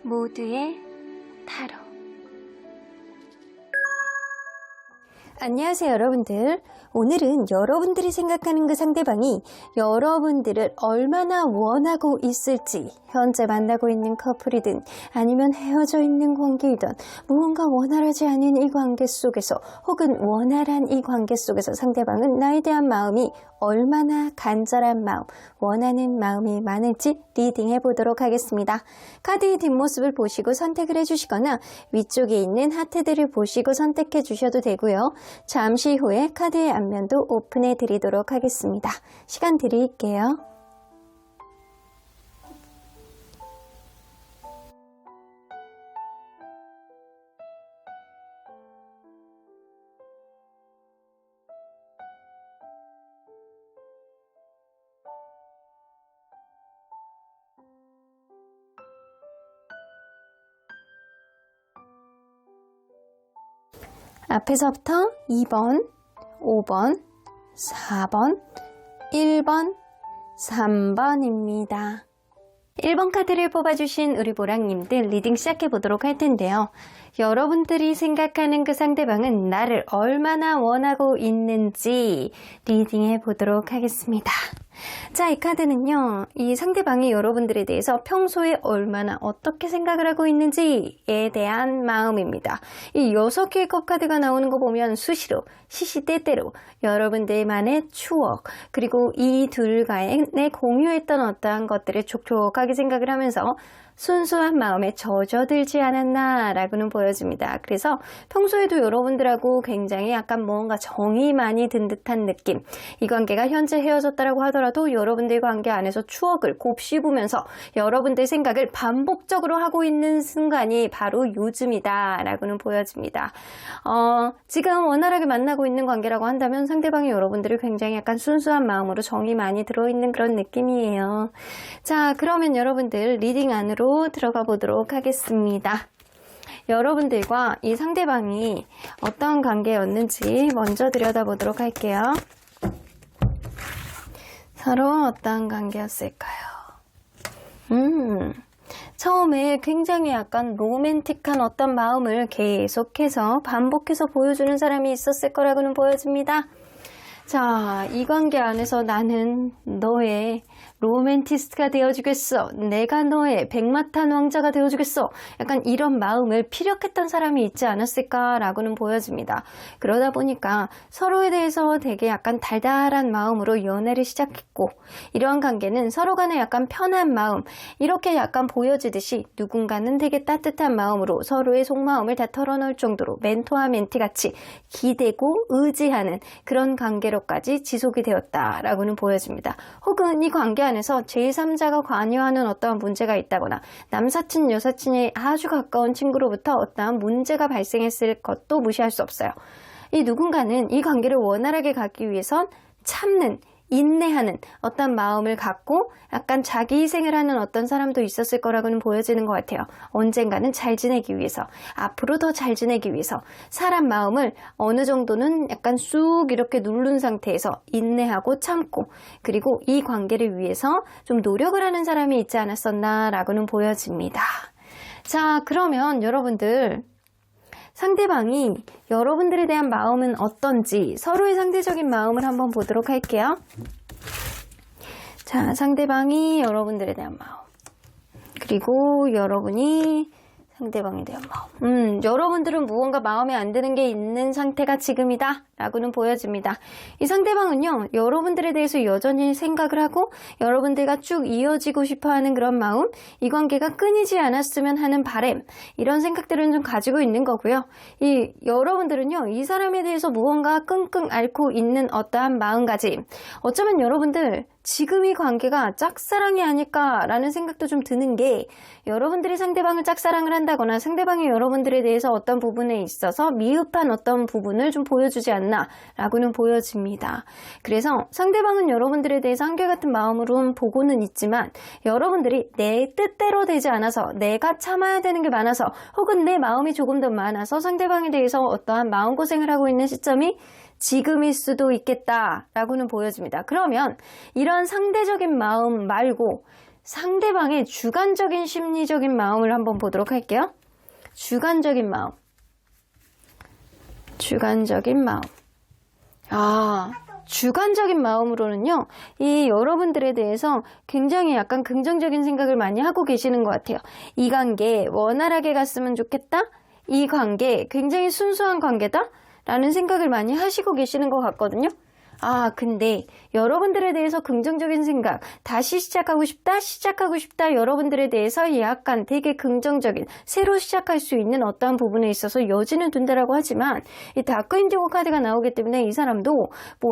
모두의 타로. 안녕하세요, 여러분들. 오늘은 여러분들이 생각하는 그 상대방이 여러분들을 얼마나 원하고 있을지, 현재 만나고 있는 커플이든 아니면 헤어져 있는 관계이든 무언가 원활하지 않은 이 관계 속에서 혹은 원활한 이 관계 속에서 상대방은 나에 대한 마음이 얼마나 간절한 마음, 원하는 마음이 많을지 리딩해 보도록 하겠습니다. 카드의 뒷모습을 보시고 선택을 해주시거나 위쪽에 있는 하트들을 보시고 선택해 주셔도 되고요. 잠시 후에 카드의 앞면도 오픈해 드리도록 하겠습니다. 시간 드릴게요. 앞에서부터 2번, 5번, 4번, 1번, 3번입니다. 1번 카드를 뽑아주신 우리 보랑님들 리딩 시작해 보도록 할 텐데요. 여러분들이 생각하는 그 상대방은 나를 얼마나 원하고 있는지 리딩해 보도록 하겠습니다. 자, 이 카드는요, 이 상대방이 여러분들에 대해서 평소에 얼마나 어떻게 생각을 하고 있는지에 대한 마음입니다. 이 6개의 컵 카드가 나오는 거 보면 수시로, 시시때때로 여러분들만의 추억, 그리고 이 둘과의 공유했던 어떠한 것들을 촉촉하게 생각을 하면서 순수한 마음에 젖어들지 않았나 라고는 보여집니다. 그래서 평소에도 여러분들하고 굉장히 약간 뭔가 정이 많이 든 듯한 느낌, 이 관계가 현재 헤어졌다라고 하더라도 여러분들 관계 안에서 추억을 곱씹으면서 여러분들 생각을 반복적으로 하고 있는 순간이 바로 요즘이다 라고는 보여집니다. 지금 원활하게 만나고 있는 관계라고 한다면 상대방이 여러분들을 굉장히 약간 순수한 마음으로 정이 많이 들어있는 그런 느낌이에요. 자, 그러면 여러분들 리딩 안으로 들어가 보도록 하겠습니다. 여러분들과 이 상대방이 어떤 관계였는지 먼저 들여다보도록 할게요. 서로 어떤 관계였을까요? 처음에 굉장히 약간 로맨틱한 어떤 마음을 계속해서 반복해서 보여주는 사람이 있었을 거라고는 보여집니다. 자, 이 관계 안에서 나는 너의 로맨티스트가 되어주겠어. 내가 너의 백마탄 왕자가 되어주겠어. 약간 이런 마음을 피력했던 사람이 있지 않았을까라고는 보여집니다. 그러다 보니까 서로에 대해서 되게 약간 달달한 마음으로 연애를 시작했고, 이러한 관계는 서로 간에 약간 편한 마음, 이렇게 약간 보여지듯이 누군가는 되게 따뜻한 마음으로 서로의 속마음을 다 털어놓을 정도로 멘토와 멘티 같이 기대고 의지하는 그런 관계로까지 지속이 되었다라고는 보여집니다. 혹은 이 관계 안에서 제3자가 관여하는 어떠한 문제가 있다거나 남사친, 여사친이 아주 가까운 친구로부터 어떠한 문제가 발생했을 것도 무시할 수 없어요. 이 누군가는 이 관계를 원활하게 가기 위해선 참는, 인내하는 어떤 마음을 갖고 약간 자기 희생을 하는 어떤 사람도 있었을 거라고는 보여지는 것 같아요. 언젠가는 잘 지내기 위해서, 앞으로 더 잘 지내기 위해서 사람 마음을 어느 정도는 약간 쑥 이렇게 누른 상태에서 인내하고 참고, 그리고 이 관계를 위해서 좀 노력을 하는 사람이 있지 않았었나 라고는 보여집니다. 자, 그러면 여러분들, 상대방이 여러분들에 대한 마음은 어떤지 서로의 상대적인 마음을 한번 보도록 할게요. 자, 상대방이 여러분들에 대한 마음, 그리고 여러분이 상대방에 대한 마음. 여러분들은 무언가 마음에 안 드는 게 있는 상태가 지금이다 라고는 보여집니다. 이 상대방은요, 여러분들에 대해서 여전히 생각을 하고 여러분들과 쭉 이어지고 싶어하는 그런 마음, 이 관계가 끊이지 않았으면 하는 바람, 이런 생각들은 좀 가지고 있는 거고요. 여러분들은요, 이 사람에 대해서 무언가 끙끙 앓고 있는 어떠한 마음가짐, 어쩌면 여러분들 지금 이 관계가 짝사랑이 아닐까라는 생각도 좀 드는 게, 여러분들이 상대방을 짝사랑을 한다거나 상대방이 여러분들에 대해서 어떤 부분에 있어서 미흡한 어떤 부분을 좀 보여주지 않나 라고는 보여집니다. 그래서 상대방은 여러분들에 대해서 한결같은 마음으로 보고는 있지만, 여러분들이 내 뜻대로 되지 않아서, 내가 참아야 되는 게 많아서, 혹은 내 마음이 조금 더 많아서 상대방에 대해서 어떠한 마음고생을 하고 있는 시점이 지금일 수도 있겠다라고는 보여집니다. 그러면 이런 상대적인 마음 말고 상대방의 주관적인 심리적인 마음을 한번 보도록 할게요. 주관적인 마음. 주관적인 마음. 주관적인 마음으로는요, 이 여러분들에 대해서 굉장히 약간 긍정적인 생각을 많이 하고 계시는 것 같아요. 이 관계 원활하게 갔으면 좋겠다? 이 관계 굉장히 순수한 관계다? 라는 생각을 많이 하시고 계시는 것 같거든요. 근데 여러분들에 대해서 긍정적인 생각, 다시 시작하고 싶다, 여러분들에 대해서 약간 되게 긍정적인, 새로 시작할 수 있는 어떠한 부분에 있어서 여지는 둔다라고 하지만, 이 다크 인디고 카드가 나오기 때문에 이 사람도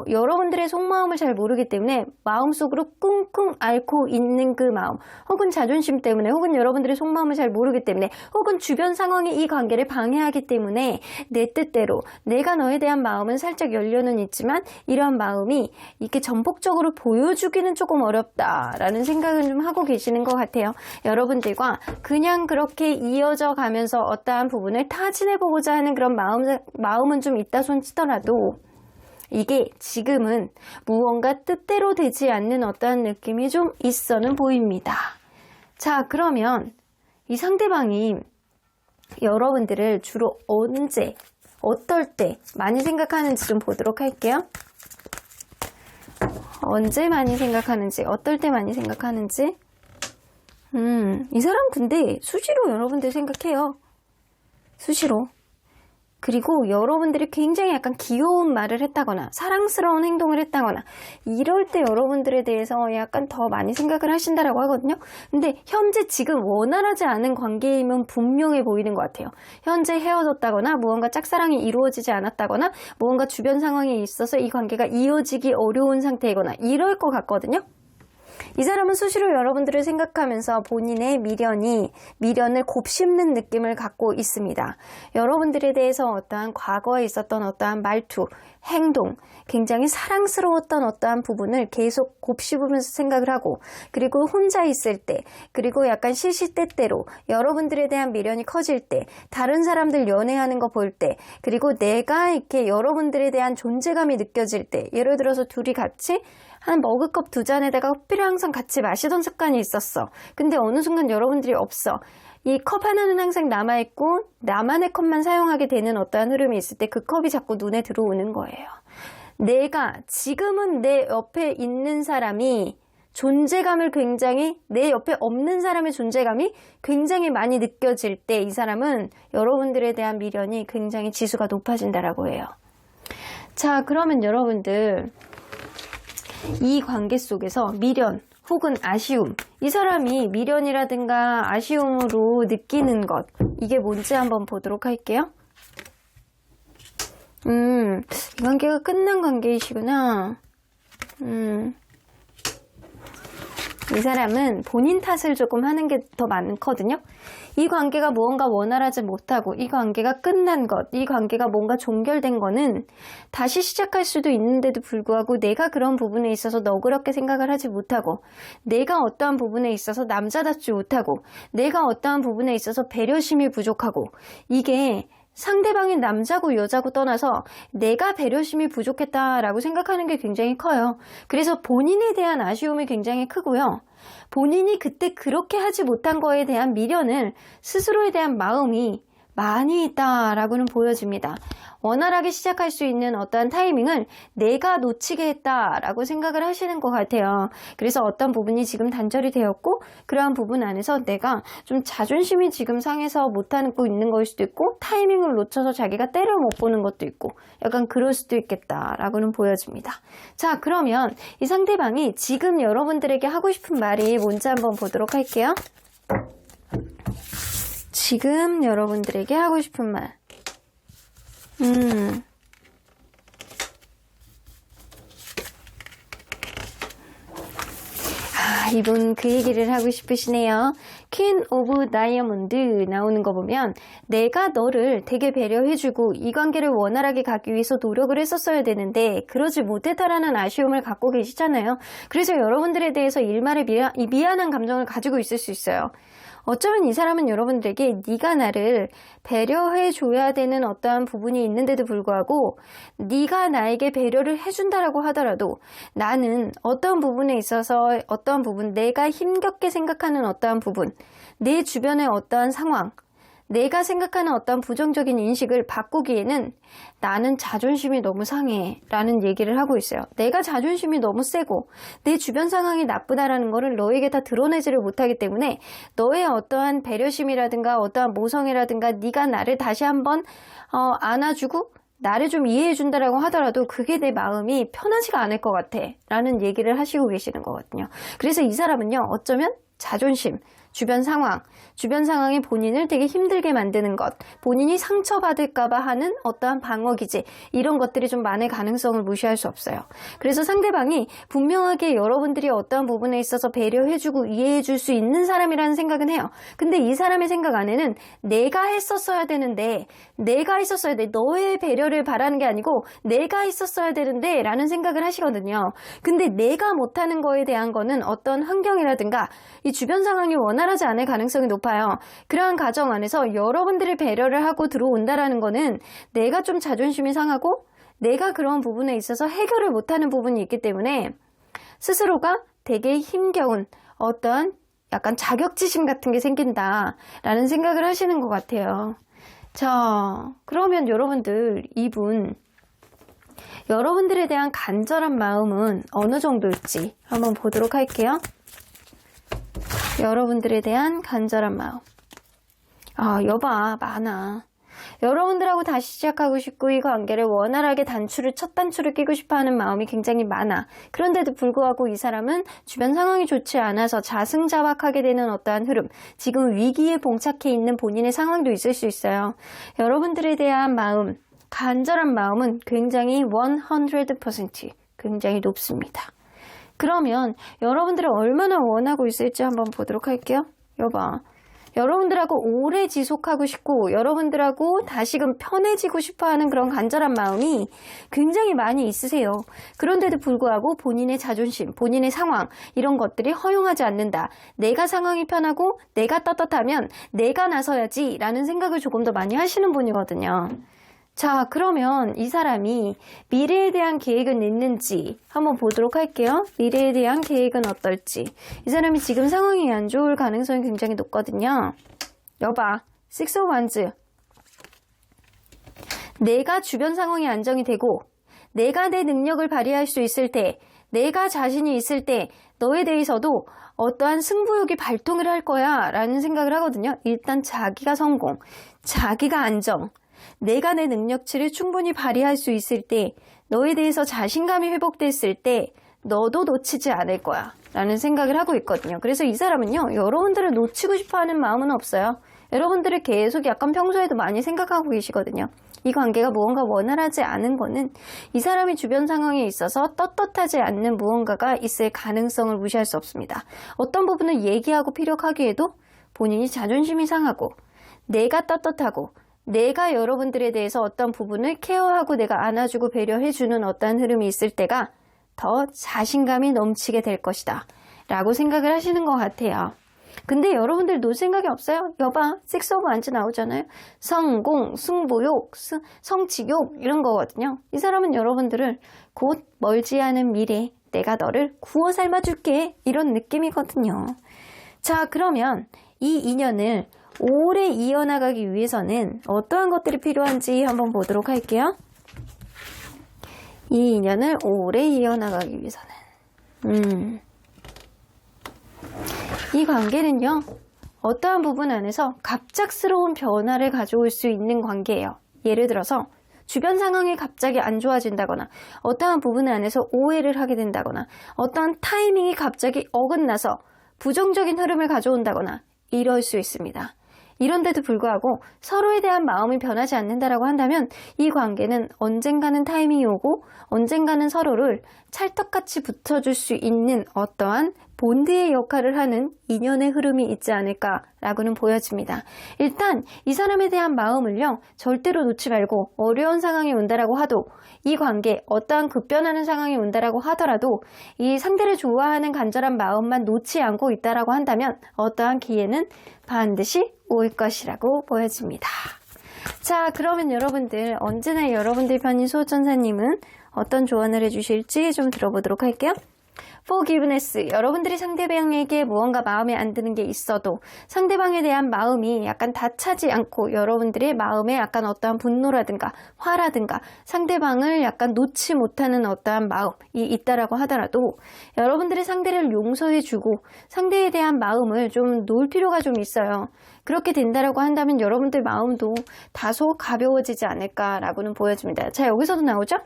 여러분들의 속마음을 잘 모르기 때문에 마음속으로 끙끙 앓고 있는 그 마음, 혹은 자존심 때문에, 혹은 여러분들의 속마음을 잘 모르기 때문에, 혹은 주변 상황이 이 관계를 방해하기 때문에 내 뜻대로, 내가 너에 대한 마음은 살짝 열려는 있지만 이러한 마음이 이렇게 전폭적으로 보여주기는 조금 어렵다라는 생각을 좀 하고 계시는 것 같아요. 여러분들과 그냥 그렇게 이어져 가면서 어떠한 부분을 타진해보고자 하는 그런 마음은 좀 있다 손치더라도 이게 지금은 무언가 뜻대로 되지 않는 어떠한 느낌이 좀 있어는 보입니다. 자, 그러면 이 상대방이 여러분들을 주로 언제, 어떨 때 많이 생각하는지 좀 보도록 할게요. 언제 많이 생각하는지, 어떨 때 많이 생각하는지. 이 사람 근데 수시로 여러분들 생각해요. 수시로. 그리고 여러분들이 굉장히 약간 귀여운 말을 했다거나 사랑스러운 행동을 했다거나 이럴 때 여러분들에 대해서 약간 더 많이 생각을 하신다라고 하거든요. 근데 현재 지금 원활하지 않은 관계임은 분명해 보이는 것 같아요. 현재 헤어졌다거나 무언가 짝사랑이 이루어지지 않았다거나 무언가 주변 상황에 있어서 이 관계가 이어지기 어려운 상태이거나 이럴 것 같거든요. 이 사람은 수시로 여러분들을 생각하면서 본인의 미련을 곱씹는 느낌을 갖고 있습니다. 여러분들에 대해서 어떠한 과거에 있었던 어떠한 말투, 행동, 굉장히 사랑스러웠던 어떠한 부분을 계속 곱씹으면서 생각을 하고, 그리고 혼자 있을 때, 그리고 약간 시시때때로 여러분들에 대한 미련이 커질 때, 다른 사람들 연애하는 거 볼 때, 그리고 내가 이렇게 여러분들에 대한 존재감이 느껴질 때, 예를 들어서 둘이 같이 한 머그컵 2잔에다가 커피를 항상 같이 마시던 습관이 있었어. 근데 어느 순간 여러분들이 없어. 이 컵 하나는 항상 남아있고 나만의 컵만 사용하게 되는 어떠한 흐름이 있을 때 그 컵이 자꾸 눈에 들어오는 거예요. 내가 지금은 내 옆에 있는 사람이 존재감을 굉장히, 내 옆에 없는 사람의 존재감이 굉장히 많이 느껴질 때 이 사람은 여러분들에 대한 미련이 굉장히 지수가 높아진다라고 해요. 자, 그러면 여러분들 이 관계 속에서 미련 혹은 아쉬움, 이 사람이 미련이라든가 아쉬움으로 느끼는 것, 이게 뭔지 한번 보도록 할게요. 이 관계가 끝난 관계이시구나. 이 사람은 본인 탓을 조금 하는 게 더 많거든요. 이 관계가 무언가 원활하지 못하고 이 관계가 끝난 것, 이 관계가 뭔가 종결된 거는 다시 시작할 수도 있는데도 불구하고 내가 그런 부분에 있어서 너그럽게 생각을 하지 못하고, 내가 어떠한 부분에 있어서 남자답지 못하고, 내가 어떠한 부분에 있어서 배려심이 부족하고, 이게 상대방이 남자고 여자고 떠나서 내가 배려심이 부족했다라고 생각하는 게 굉장히 커요. 그래서 본인에 대한 아쉬움이 굉장히 크고요. 본인이 그때 그렇게 하지 못한 거에 대한 미련을, 스스로에 대한 마음이 많이 있다라고는 보여집니다. 원활하게 시작할 수 있는 어떠한 타이밍을 내가 놓치게 했다라고 생각을 하시는 것 같아요. 그래서 어떤 부분이 지금 단절이 되었고, 그러한 부분 안에서 내가 좀 자존심이 지금 상해서 못하고 있는 걸 수도 있고, 타이밍을 놓쳐서 자기가 때려 못 보는 것도 있고, 약간 그럴 수도 있겠다라고는 보여집니다. 자, 그러면 이 상대방이 지금 여러분들에게 하고 싶은 말이 뭔지 한번 보도록 할게요. 지금 여러분들에게 하고 싶은 말. 이분 그 얘기를 하고 싶으시네요. 퀸 오브 다이아몬드 나오는 거 보면 내가 너를 되게 배려해주고 이 관계를 원활하게 가기 위해서 노력을 했었어야 되는데 그러지 못했다라는 아쉬움을 갖고 계시잖아요. 그래서 여러분들에 대해서 일말의 미안한 감정을 가지고 있을 수 있어요. 어쩌면 이 사람은 여러분들에게 네가 나를 배려해 줘야 되는 어떠한 부분이 있는데도 불구하고 네가 나에게 배려를 해준다라고 하더라도 나는 어떤 부분에 있어서 어떠한 부분, 내가 힘겹게 생각하는 어떠한 부분, 내 주변의 어떠한 상황, 내가 생각하는 어떤 부정적인 인식을 바꾸기에는 나는 자존심이 너무 상해 라는 얘기를 하고 있어요. 내가 자존심이 너무 세고 내 주변 상황이 나쁘다라는 거를 너에게 다 드러내지를 못하기 때문에 너의 어떠한 배려심이라든가 어떠한 모성이라든가 네가 나를 다시 한번 안아주고 나를 좀 이해해준다라고 하더라도 그게 내 마음이 편하지가 않을 것 같아 라는 얘기를 하시고 계시는 거거든요. 그래서 이 사람은요, 어쩌면 자존심, 주변 상황이 본인을 되게 힘들게 만드는 것, 본인이 상처받을까봐 하는 어떠한 방어기제, 이런 것들이 좀 많을 가능성을 무시할 수 없어요. 그래서 상대방이 분명하게 여러분들이 어떠한 부분에 있어서 배려해주고 이해해줄 수 있는 사람이라는 생각은 해요. 근데 이 사람의 생각 안에는 내가 했었어야 되는데, 내가 있었어야 돼. 너의 배려를 바라는 게 아니고 내가 있었어야 되는데 라는 생각을 하시거든요. 근데 내가 못하는 거에 대한 거는 어떤 환경이라든가 이 주변 상황이 원활하지 않을 가능성이 높아요. 그러한 가정 안에서 여러분들이 배려를 하고 들어온다라는 거는 내가 좀 자존심이 상하고 내가 그런 부분에 있어서 해결을 못하는 부분이 있기 때문에 스스로가 되게 힘겨운 어떤 약간 자격지심 같은 게 생긴다라는 생각을 하시는 것 같아요. 자, 그러면 여러분들 이분 여러분들에 대한 간절한 마음은 어느 정도일지 한번 보도록 할게요. 여러분들에 대한 간절한 마음. 여봐, 많아. 여러분들하고 다시 시작하고 싶고 이 관계를 원활하게 첫 단추를 끼고 싶어하는 마음이 굉장히 많아. 그런데도 불구하고 이 사람은 주변 상황이 좋지 않아서 자승자박하게 되는 어떠한 흐름, 지금 위기에 봉착해 있는 본인의 상황도 있을 수 있어요. 여러분들에 대한 마음, 간절한 마음은 굉장히 100% 굉장히 높습니다. 그러면 여러분들을 얼마나 원하고 있을지 한번 보도록 할게요. 여봐, 여러분들하고 오래 지속하고 싶고 여러분들하고 다시금 편해지고 싶어하는 그런 간절한 마음이 굉장히 많이 있으세요. 그런데도 불구하고 본인의 자존심, 본인의 상황 이런 것들이 허용하지 않는다. 내가 상황이 편하고 내가 떳떳하면 내가 나서야지 라는 생각을 조금 더 많이 하시는 분이거든요. 자, 그러면 이 사람이 미래에 대한 계획은 있는지 한번 보도록 할게요. 미래에 대한 계획은 어떨지. 이 사람이 지금 상황이 안 좋을 가능성이 굉장히 높거든요. 여봐, Six of Wands. 내가 주변 상황이 안정이 되고 내가 내 능력을 발휘할 수 있을 때, 내가 자신이 있을 때 너에 대해서도 어떠한 승부욕이 발동을 할 거야 라는 생각을 하거든요. 일단 자기가 성공, 자기가 안정, 내가 내 능력치를 충분히 발휘할 수 있을 때, 너에 대해서 자신감이 회복됐을 때 너도 놓치지 않을 거야 라는 생각을 하고 있거든요. 그래서 이 사람은요, 여러분들을 놓치고 싶어하는 마음은 없어요. 여러분들을 계속 약간 평소에도 많이 생각하고 계시거든요. 이 관계가 무언가 원활하지 않은 거는 이 사람이 주변 상황에 있어서 떳떳하지 않는 무언가가 있을 가능성을 무시할 수 없습니다. 어떤 부분을 얘기하고 피력하기에도 본인이 자존심이 상하고 내가 떳떳하고 내가 여러분들에 대해서 어떤 부분을 케어하고 내가 안아주고 배려해주는 어떤 흐름이 있을 때가 더 자신감이 넘치게 될 것이다 라고 생각을 하시는 것 같아요. 근데 여러분들 놓을 생각이 없어요? 여봐, Six of Wands 나오잖아요. 성공, 승부욕, 성취욕 이런 거거든요. 이 사람은 여러분들을 곧 멀지 않은 미래 내가 너를 구워 삶아줄게 이런 느낌이거든요. 자, 그러면 이 인연을 오래 이어나가기 위해서는 어떠한 것들이 필요한지 한번 보도록 할게요. 이 인연을 오래 이어나가기 위해서는 이 관계는요, 어떠한 부분 안에서 갑작스러운 변화를 가져올 수 있는 관계예요. 예를 들어서 주변 상황이 갑자기 안 좋아진다거나 어떠한 부분 안에서 오해를 하게 된다거나 어떠한 타이밍이 갑자기 어긋나서 부정적인 흐름을 가져온다거나 이럴 수 있습니다. 이런데도 불구하고 서로에 대한 마음이 변하지 않는다라고 한다면 이 관계는 언젠가는 타이밍이 오고 언젠가는 서로를 찰떡같이 붙여줄 수 있는 어떠한 본드의 역할을 하는 인연의 흐름이 있지 않을까라고는 보여집니다. 일단 이 사람에 대한 마음을요, 절대로 놓지 말고 어려운 상황이 온다라고 하도 이 관계 어떠한 급변하는 상황이 온다라고 하더라도 이 상대를 좋아하는 간절한 마음만 놓지 않고 있다라고 한다면 어떠한 기회는 반드시 올 것이라고 보여집니다. 자, 그러면 여러분들 언제나 여러분들 편인 수호천사님은 어떤 조언을 해주실지 좀 들어보도록 할게요. Forgiveness, 여러분들이 상대방에게 무언가 마음에 안 드는 게 있어도 상대방에 대한 마음이 약간 다차지 않고 여러분들의 마음에 약간 어떠한 분노라든가 화라든가 상대방을 약간 놓지 못하는 어떠한 마음이 있다라고 하더라도 여러분들이 상대를 용서해주고 상대에 대한 마음을 좀 놓을 필요가 좀 있어요. 그렇게 된다라고 한다면 여러분들 마음도 다소 가벼워지지 않을까라고는 보여집니다. 자, 여기서도 나오죠?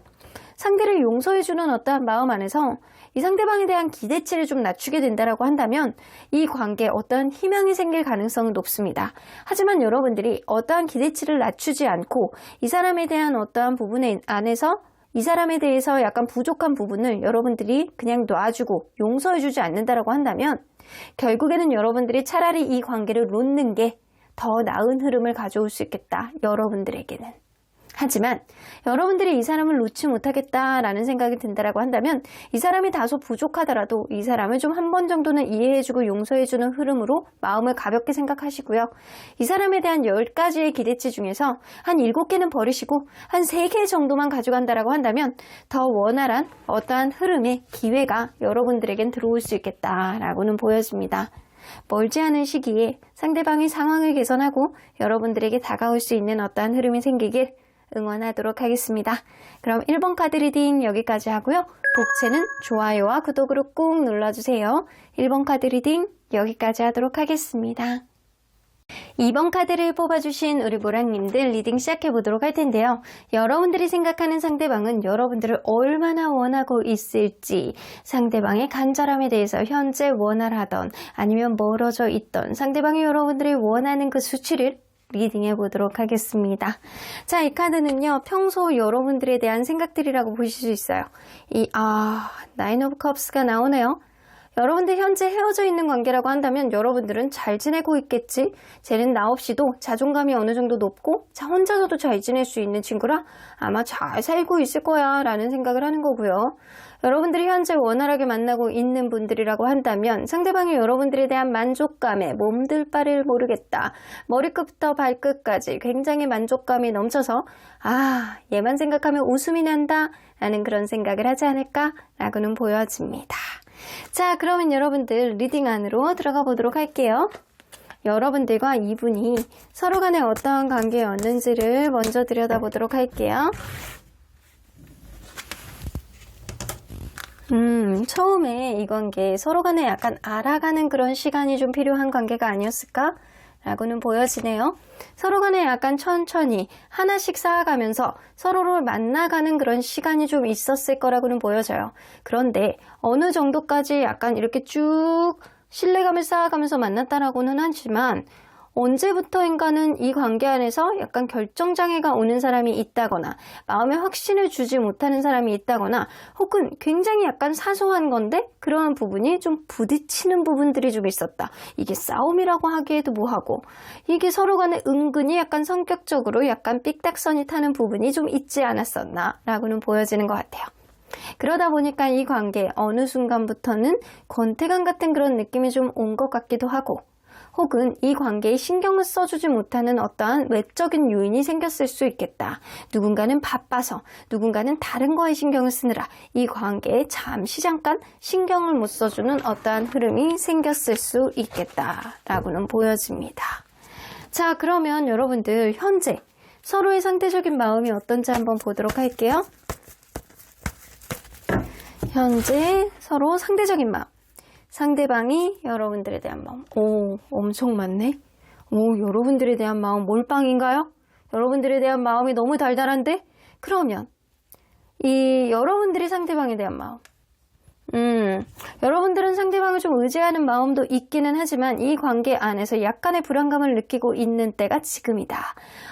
상대를 용서해주는 어떠한 마음 안에서 이 상대방에 대한 기대치를 좀 낮추게 된다라고 한다면 이 관계에 어떠한 희망이 생길 가능성은 높습니다. 하지만 여러분들이 어떠한 기대치를 낮추지 않고 이 사람에 대한 어떠한 부분에 안에서 이 사람에 대해서 약간 부족한 부분을 여러분들이 그냥 놔주고 용서해주지 않는다라고 한다면 결국에는 여러분들이 차라리 이 관계를 놓는 게 더 나은 흐름을 가져올 수 있겠다. 여러분들에게는. 하지만 여러분들이 이 사람을 놓지 못하겠다라는 생각이 든다라고 한다면 이 사람이 다소 부족하더라도 이 사람을 좀 한 번 정도는 이해해주고 용서해주는 흐름으로 마음을 가볍게 생각하시고요. 이 사람에 대한 10가지의 기대치 중에서 한 7개는 버리시고 한 3개 정도만 가져간다라고 한다면 더 원활한 어떠한 흐름의 기회가 여러분들에겐 들어올 수 있겠다라고는 보여집니다. 멀지 않은 시기에 상대방의 상황을 개선하고 여러분들에게 다가올 수 있는 어떠한 흐름이 생기길 응원하도록 하겠습니다. 그럼 1번 카드 리딩 여기까지 하고요. 복채는 좋아요와 구독으로 꾹 눌러주세요. 1번 카드 리딩 여기까지 하도록 하겠습니다. 2번 카드를 뽑아주신 우리 모랑님들 리딩 시작해보도록 할 텐데요. 여러분들이 생각하는 상대방은 여러분들을 얼마나 원하고 있을지, 상대방의 간절함에 대해서 현재 원활하던 아니면 멀어져 있던 상대방이 여러분들이 원하는 그 수치를 리딩해 보도록 하겠습니다. 자, 이 카드는요, 평소 여러분들에 대한 생각들이라고 보실 수 있어요. 나인 오브 컵스가 나오네요. 여러분들 현재 헤어져 있는 관계라고 한다면 여러분들은 잘 지내고 있겠지. 쟤는 나 없이도 자존감이 어느 정도 높고 혼자서도 잘 지낼 수 있는 친구라 아마 잘 살고 있을 거야 라는 생각을 하는 거고요. 여러분들이 현재 원활하게 만나고 있는 분들이라고 한다면 상대방이 여러분들에 대한 만족감에 몸둘 바를 모르겠다. 머리끝부터 발끝까지 굉장히 만족감이 넘쳐서 얘만 생각하면 웃음이 난다 라는 그런 생각을 하지 않을까 라고는 보여집니다. 자, 그러면 여러분들 리딩 안으로 들어가 보도록 할게요. 여러분들과 이분이 서로 간에 어떠한 관계였는지를 먼저 들여다보도록 할게요. 처음에 이 관계 서로 간에 약간 알아가는 그런 시간이 좀 필요한 관계가 아니었을까? 라고는 보여지네요. 서로 간에 약간 천천히 하나씩 쌓아가면서 서로를 만나가는 그런 시간이 좀 있었을 거라고는 보여져요. 그런데 어느 정도까지 약간 이렇게 쭉 신뢰감을 쌓아가면서 만났다라고는 하지만 언제부터인가는 이 관계 안에서 약간 결정장애가 오는 사람이 있다거나 마음에 확신을 주지 못하는 사람이 있다거나 혹은 굉장히 약간 사소한 건데 그러한 부분이 좀 부딪히는 부분들이 좀 있었다. 이게 싸움이라고 하기에도 뭐하고 이게 서로 간에 은근히 약간 성격적으로 약간 삑딱선이 타는 부분이 좀 있지 않았었나 라고는 보여지는 것 같아요. 그러다 보니까 이 관계 어느 순간부터는 권태감 같은 그런 느낌이 좀 온 것 같기도 하고 혹은 이 관계에 신경을 써주지 못하는 어떠한 외적인 요인이 생겼을 수 있겠다. 누군가는 바빠서 누군가는 다른 거에 신경을 쓰느라 이 관계에 잠시 잠깐 신경을 못 써주는 어떠한 흐름이 생겼을 수 있겠다라고는 보여집니다. 자, 그러면 여러분들 현재 서로의 상대적인 마음이 어떤지 한번 보도록 할게요. 현재 서로 상대적인 마음. 상대방이 여러분들에 대한 마음. 엄청 많네. 여러분들에 대한 마음 몰빵인가요? 여러분들에 대한 마음이 너무 달달한데? 그러면 이 여러분들이 상대방에 대한 마음. 여러분들은 상대방을 좀 의지하는 마음도 있기는 하지만 이 관계 안에서 약간의 불안감을 느끼고 있는 때가 지금이다.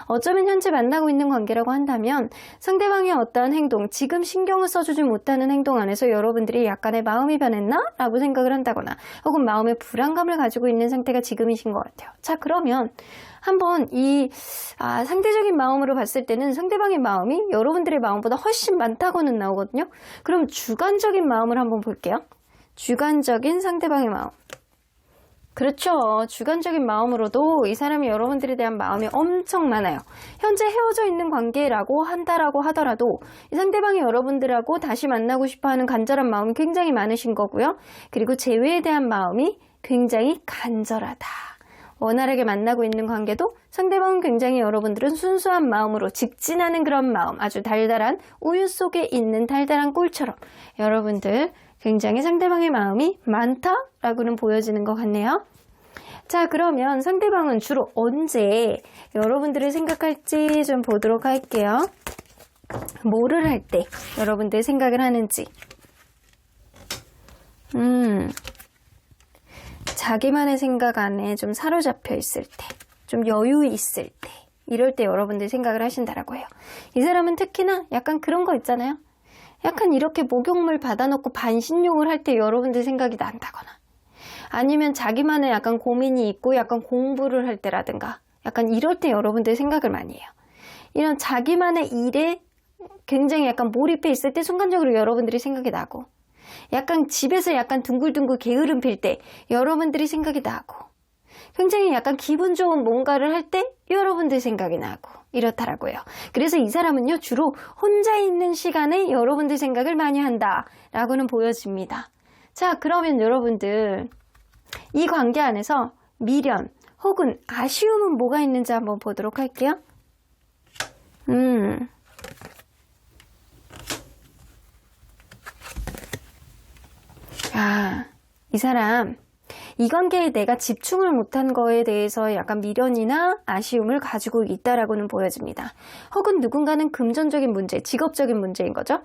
어쩌면 현재 만나고 있는 관계라고 한다면 상대방의 어떠한 행동, 지금 신경을 써주지 못하는 행동 안에서 여러분들이 약간의 마음이 변했나? 라고 생각을 한다거나 혹은 마음의 불안감을 가지고 있는 상태가 지금이신 것 같아요. 자, 그러면 한번 상대적인 마음으로 봤을 때는 상대방의 마음이 여러분들의 마음보다 훨씬 많다고는 나오거든요. 그럼 주관적인 마음을 한번 볼게요. 주관적인 상대방의 마음. 그렇죠. 주관적인 마음으로도 이 사람이 여러분들에 대한 마음이 엄청 많아요. 현재 헤어져 있는 관계라고 한다라고 하더라도 이 상대방이 여러분들하고 다시 만나고 싶어하는 간절한 마음이 굉장히 많으신 거고요. 그리고 재회에 대한 마음이 굉장히 간절하다. 원활하게 만나고 있는 관계도 상대방은 굉장히 여러분들은 순수한 마음으로 직진하는 그런 마음, 아주 달달한 우유 속에 있는 달달한 꿀처럼 여러분들 굉장히 상대방의 마음이 많다라고는 보여지는 것 같네요. 자, 그러면 상대방은 주로 언제 여러분들을 생각할지 좀 보도록 할게요. 뭐를 할 때 여러분들 생각을 하는지. 자기만의 생각 안에 좀 사로잡혀 있을 때, 좀 여유 있을 때, 이럴 때 여러분들 생각을 하신다라고 해요. 이 사람은 특히나 약간 그런 거 있잖아요. 약간 이렇게 목욕물 받아놓고 반신욕을 할 때 여러분들 생각이 난다거나 아니면 자기만의 약간 고민이 있고 약간 공부를 할 때라든가 약간 이럴 때 여러분들 생각을 많이 해요. 이런 자기만의 일에 굉장히 약간 몰입해 있을 때 순간적으로 여러분들이 생각이 나고 약간 집에서 약간 둥글둥글 게으름 필 때 여러분들이 생각이 나고 굉장히 약간 기분 좋은 뭔가를 할 때 여러분들 생각이 나고 이렇더라고요. 그래서 이 사람은요 주로 혼자 있는 시간에 여러분들 생각을 많이 한다라고는 보여집니다. 자, 그러면 여러분들 이 관계 안에서 미련 혹은 아쉬움은 뭐가 있는지 한번 보도록 할게요. 이 사람 이 관계에 내가 집중을 못한 거에 대해서 약간 미련이나 아쉬움을 가지고 있다라고는 보여집니다. 혹은 누군가는 금전적인 문제, 직업적인 문제인 거죠.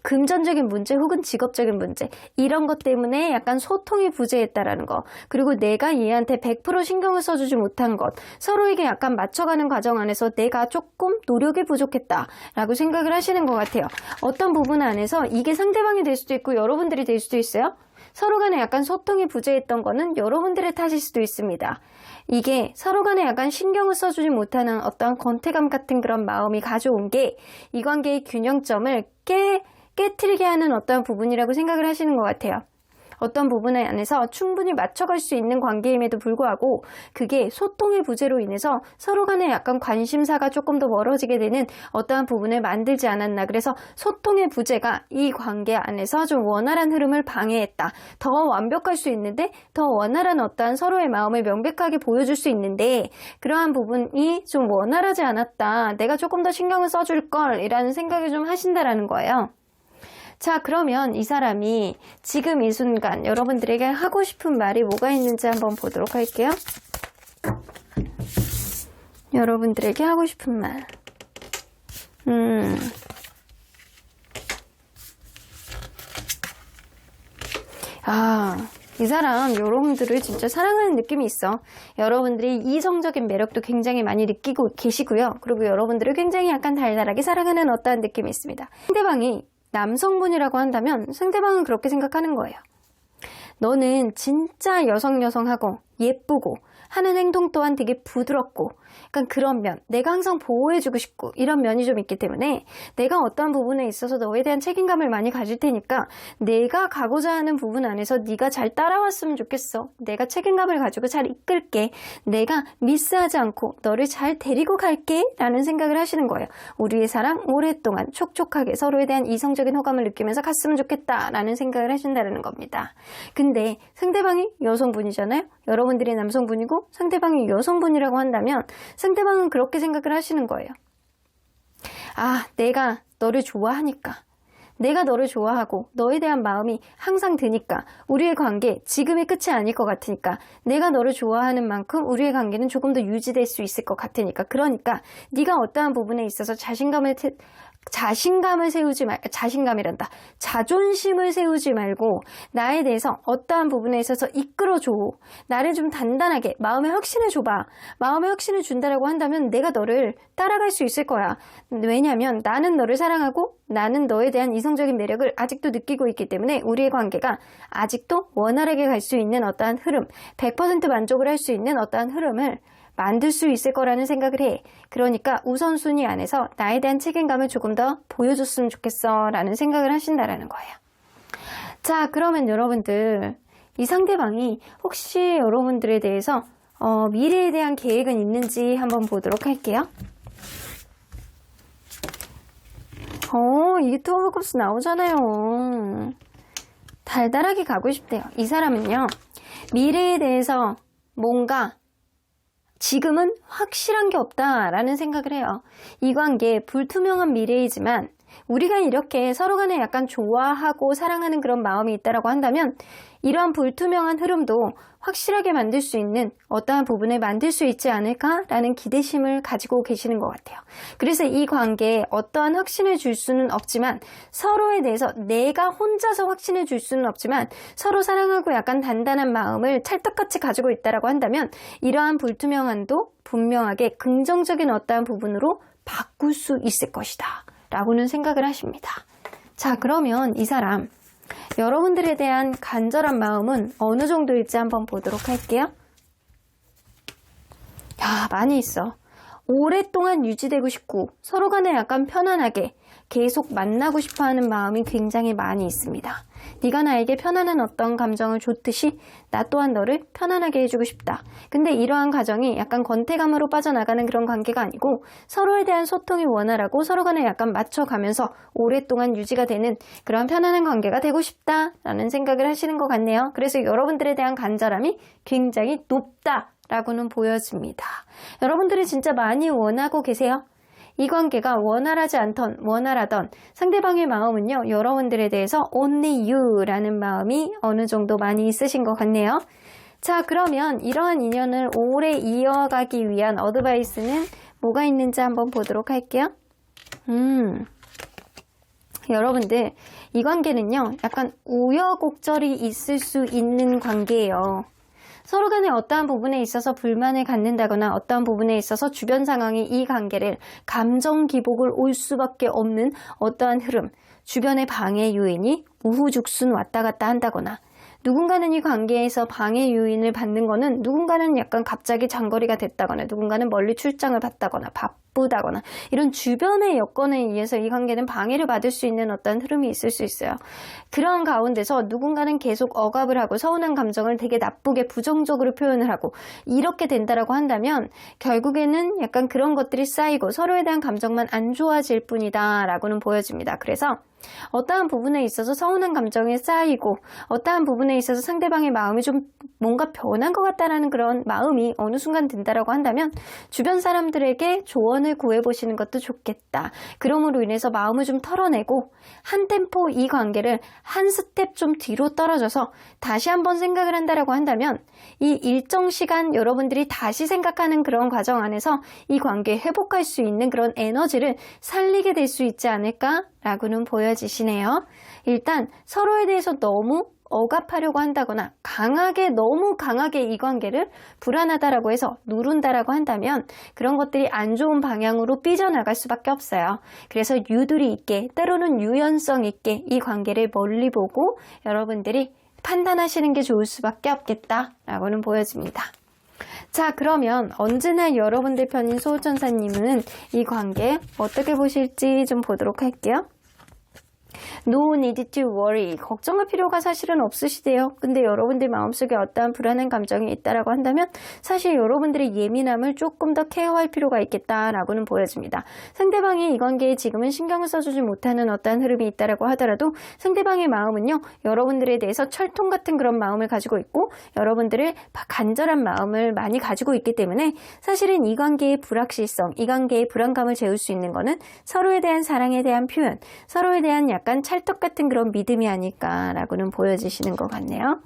금전적인 문제 혹은 직업적인 문제 이런 것 때문에 약간 소통이 부재했다라는 거, 그리고 내가 얘한테 100% 신경을 써주지 못한 것, 서로에게 약간 맞춰가는 과정 안에서 내가 조금 노력이 부족했다라고 생각을 하시는 것 같아요. 어떤 부분 안에서 이게 상대방이 될 수도 있고 여러분들이 될 수도 있어요. 서로 간에 약간 소통이 부재했던 거는 여러분들의 탓일 수도 있습니다. 이게 서로 간에 약간 신경을 써주지 못하는 어떤 권태감 같은 그런 마음이 가져온 게 이 관계의 균형점을 깨트리게 하는 어떤 부분이라고 생각을 하시는 것 같아요. 어떤 부분에 안에서 충분히 맞춰갈 수 있는 관계임에도 불구하고 그게 소통의 부재로 인해서 서로 간에 약간 관심사가 조금 더 멀어지게 되는 어떠한 부분을 만들지 않았나. 그래서 소통의 부재가 이 관계 안에서 좀 원활한 흐름을 방해했다. 더 완벽할 수 있는데 더 원활한 어떠한 서로의 마음을 명백하게 보여줄 수 있는데 그러한 부분이 좀 원활하지 않았다. 내가 조금 더 신경을 써줄 걸 이라는 생각을 좀 하신다라는 거예요. 자, 그러면 이 사람이 지금 이 순간 여러분들에게 하고 싶은 말이 뭐가 있는지 한번 보도록 할게요. 여러분들에게 하고 싶은 말. 이 사람 여러분들을 진짜 사랑하는 느낌이 있어. 여러분들이 이성적인 매력도 굉장히 많이 느끼고 계시고요. 그리고 여러분들을 굉장히 약간 달달하게 사랑하는 어떠한 느낌이 있습니다. 상대방이 남성분이라고 한다면 상대방은 그렇게 생각하는 거예요. 너는 진짜 여성하고 예쁘고 하는 행동 또한 되게 부드럽고 약간 그런 면, 내가 항상 보호해주고 싶고 이런 면이 좀 있기 때문에 내가 어떠한 부분에 있어서 너에 대한 책임감을 많이 가질 테니까 내가 가고자 하는 부분 안에서 네가 잘 따라왔으면 좋겠어. 내가 책임감을 가지고 잘 이끌게. 내가 미스하지 않고 너를 잘 데리고 갈게 라는 생각을 하시는 거예요. 우리의 사랑 오랫동안 촉촉하게 서로에 대한 이성적인 호감을 느끼면서 갔으면 좋겠다 라는 생각을 하신다는 겁니다. 근데 상대방이 여성분이잖아요. 여러분들이 남성분이고 상대방이 여성분이라고 한다면 상대방은 그렇게 생각을 하시는 거예요. 내가 너를 좋아하니까, 내가 너를 좋아하고 너에 대한 마음이 항상 드니까 우리의 관계 지금이 끝이 아닐 것 같으니까 내가 너를 좋아하는 만큼 우리의 관계는 조금 더 유지될 수 있을 것 같으니까 그러니까 네가 어떠한 부분에 있어서 자신감을 자신감이란다. 자존심을 세우지 말고 나에 대해서 어떠한 부분에 있어서 이끌어줘. 나를 좀 단단하게 마음의 확신을 줘봐. 마음의 확신을 준다라고 한다면 내가 너를 따라갈 수 있을 거야. 왜냐하면 나는 너를 사랑하고 나는 너에 대한 이성적인 매력을 아직도 느끼고 있기 때문에 우리의 관계가 아직도 원활하게 갈 수 있는 어떠한 흐름, 100% 만족을 할 수 있는 어떠한 흐름을 만들 수 있을 거라는 생각을 해. 그러니까 우선순위 안에서 나에 대한 책임감을 조금 더 보여줬으면 좋겠어 라는 생각을 하신다라는 거예요. 자, 그러면 여러분들, 이 상대방이 혹시 여러분들에 대해서 미래에 대한 계획은 있는지 한번 보도록 할게요. 이게 투어 오브 컵스 나오잖아요. 달달하게 가고 싶대요. 이 사람은요, 미래에 대해서 뭔가 지금은 확실한 게 없다라는 생각을 해요. 이 관계 불투명한 미래이지만 우리가 이렇게 서로 간에 약간 좋아하고 사랑하는 그런 마음이 있다라고 한다면 이러한 불투명한 흐름도 확실하게 만들 수 있는 어떠한 부분을 만들 수 있지 않을까라는 기대심을 가지고 계시는 것 같아요. 그래서 이 관계에 어떠한 확신을 줄 수는 없지만 서로에 대해서 내가 혼자서 확신을 줄 수는 없지만 서로 사랑하고 약간 단단한 마음을 찰떡같이 가지고 있다라고 한다면 이러한 불투명함도 분명하게 긍정적인 어떠한 부분으로 바꿀 수 있을 것이다 라고는 생각을 하십니다. 자, 그러면 이 사람 여러분들에 대한 간절한 마음은 어느 정도일지 한번 보도록 할게요. 야, 많이 있어. 오랫동안 유지되고 싶고 서로 간에 약간 편안하게 계속 만나고 싶어하는 마음이 굉장히 많이 있습니다. 네가 나에게 편안한 어떤 감정을 줬듯이 나 또한 너를 편안하게 해주고 싶다. 근데 이러한 가정이 약간 권태감으로 빠져나가는 그런 관계가 아니고 서로에 대한 소통이 원활하고 서로 간에 약간 맞춰가면서 오랫동안 유지가 되는 그런 편안한 관계가 되고 싶다라는 생각을 하시는 것 같네요. 그래서 여러분들에 대한 간절함이 굉장히 높다라고는 보여집니다. 여러분들이 진짜 많이 원하고 계세요. 이 관계가 원활하지 않던 원활하던 상대방의 마음은요, 여러분들에 대해서 only you라는 마음이 어느 정도 많이 있으신 것 같네요. 자, 그러면 이러한 인연을 오래 이어가기 위한 어드바이스는 뭐가 있는지 한번 보도록 할게요. 여러분들, 이 관계는요, 약간 우여곡절이 있을 수 있는 관계예요. 서로 간에 어떠한 부분에 있어서 불만을 갖는다거나 어떠한 부분에 있어서 주변 상황이 이 관계를 감정 기복을 올 수밖에 없는 어떠한 흐름, 주변의 방해 요인이 우후죽순 왔다 갔다 한다거나 누군가는 이 관계에서 방해 요인을 받는 거는 누군가는 약간 갑자기 장거리가 됐다거나 누군가는 멀리 출장을 갔다거나 바쁘다거나 이런 주변의 여건에 의해서 이 관계는 방해를 받을 수 있는 어떤 흐름이 있을 수 있어요. 그런 가운데서 누군가는 계속 억압을 하고 서운한 감정을 되게 나쁘게 부정적으로 표현을 하고 이렇게 된다라고 한다면 결국에는 약간 그런 것들이 쌓이고 서로에 대한 감정만 안 좋아질 뿐이다 라고는 보여집니다. 그래서 어떠한 부분에 있어서 서운한 감정이 쌓이고 어떠한 부분에 있어서 상대방의 마음이 좀 뭔가 변한 것 같다라는 그런 마음이 어느 순간 든다라고 한다면 주변 사람들에게 조언을 구해보시는 것도 좋겠다. 그럼으로 인해서 마음을 좀 털어내고 한 템포 이 관계를 한 스텝 좀 뒤로 떨어져서 다시 한번 생각을 한다라고 한다면 이 일정 시간 여러분들이 다시 생각하는 그런 과정 안에서 이 관계에 회복할 수 있는 그런 에너지를 살리게 될 수 있지 않을까라고는 보여지시네요. 일단 서로에 대해서 너무 억압하려고 한다거나 너무 강하게 이 관계를 불안하다라고 해서 누른다라고 한다면 그런 것들이 안 좋은 방향으로 삐져나갈 수밖에 없어요. 그래서 유두리 있게 때로는 유연성 있게 이 관계를 멀리 보고 여러분들이 판단하시는 게 좋을 수밖에 없겠다라고는 보여집니다. 자, 그러면 언제나 여러분들 편인 소호천사님은 이 관계 어떻게 보실지 좀 보도록 할게요. No need to worry. 걱정할 필요가 사실은 없으시대요. 근데 여러분들 마음속에 어떠한 불안한 감정이 있다라고 한다면 사실 여러분들의 예민함을 조금 더 케어할 필요가 있겠다라고는 보여집니다. 상대방이 이 관계에 지금은 신경을 써주지 못하는 어떠한 흐름이 있다라고 하더라도 상대방의 마음은요, 여러분들에 대해서 철통 같은 그런 마음을 가지고 있고 여러분들을 간절한 마음을 많이 가지고 있기 때문에 사실은 이 관계의 불확실성, 이 관계의 불안감을 재울 수 있는 거는 서로에 대한 사랑에 대한 표현, 서로에 대한 약간 찰떡 같은 그런 믿음이 아닐까라고는 보여지시는 것 같네요.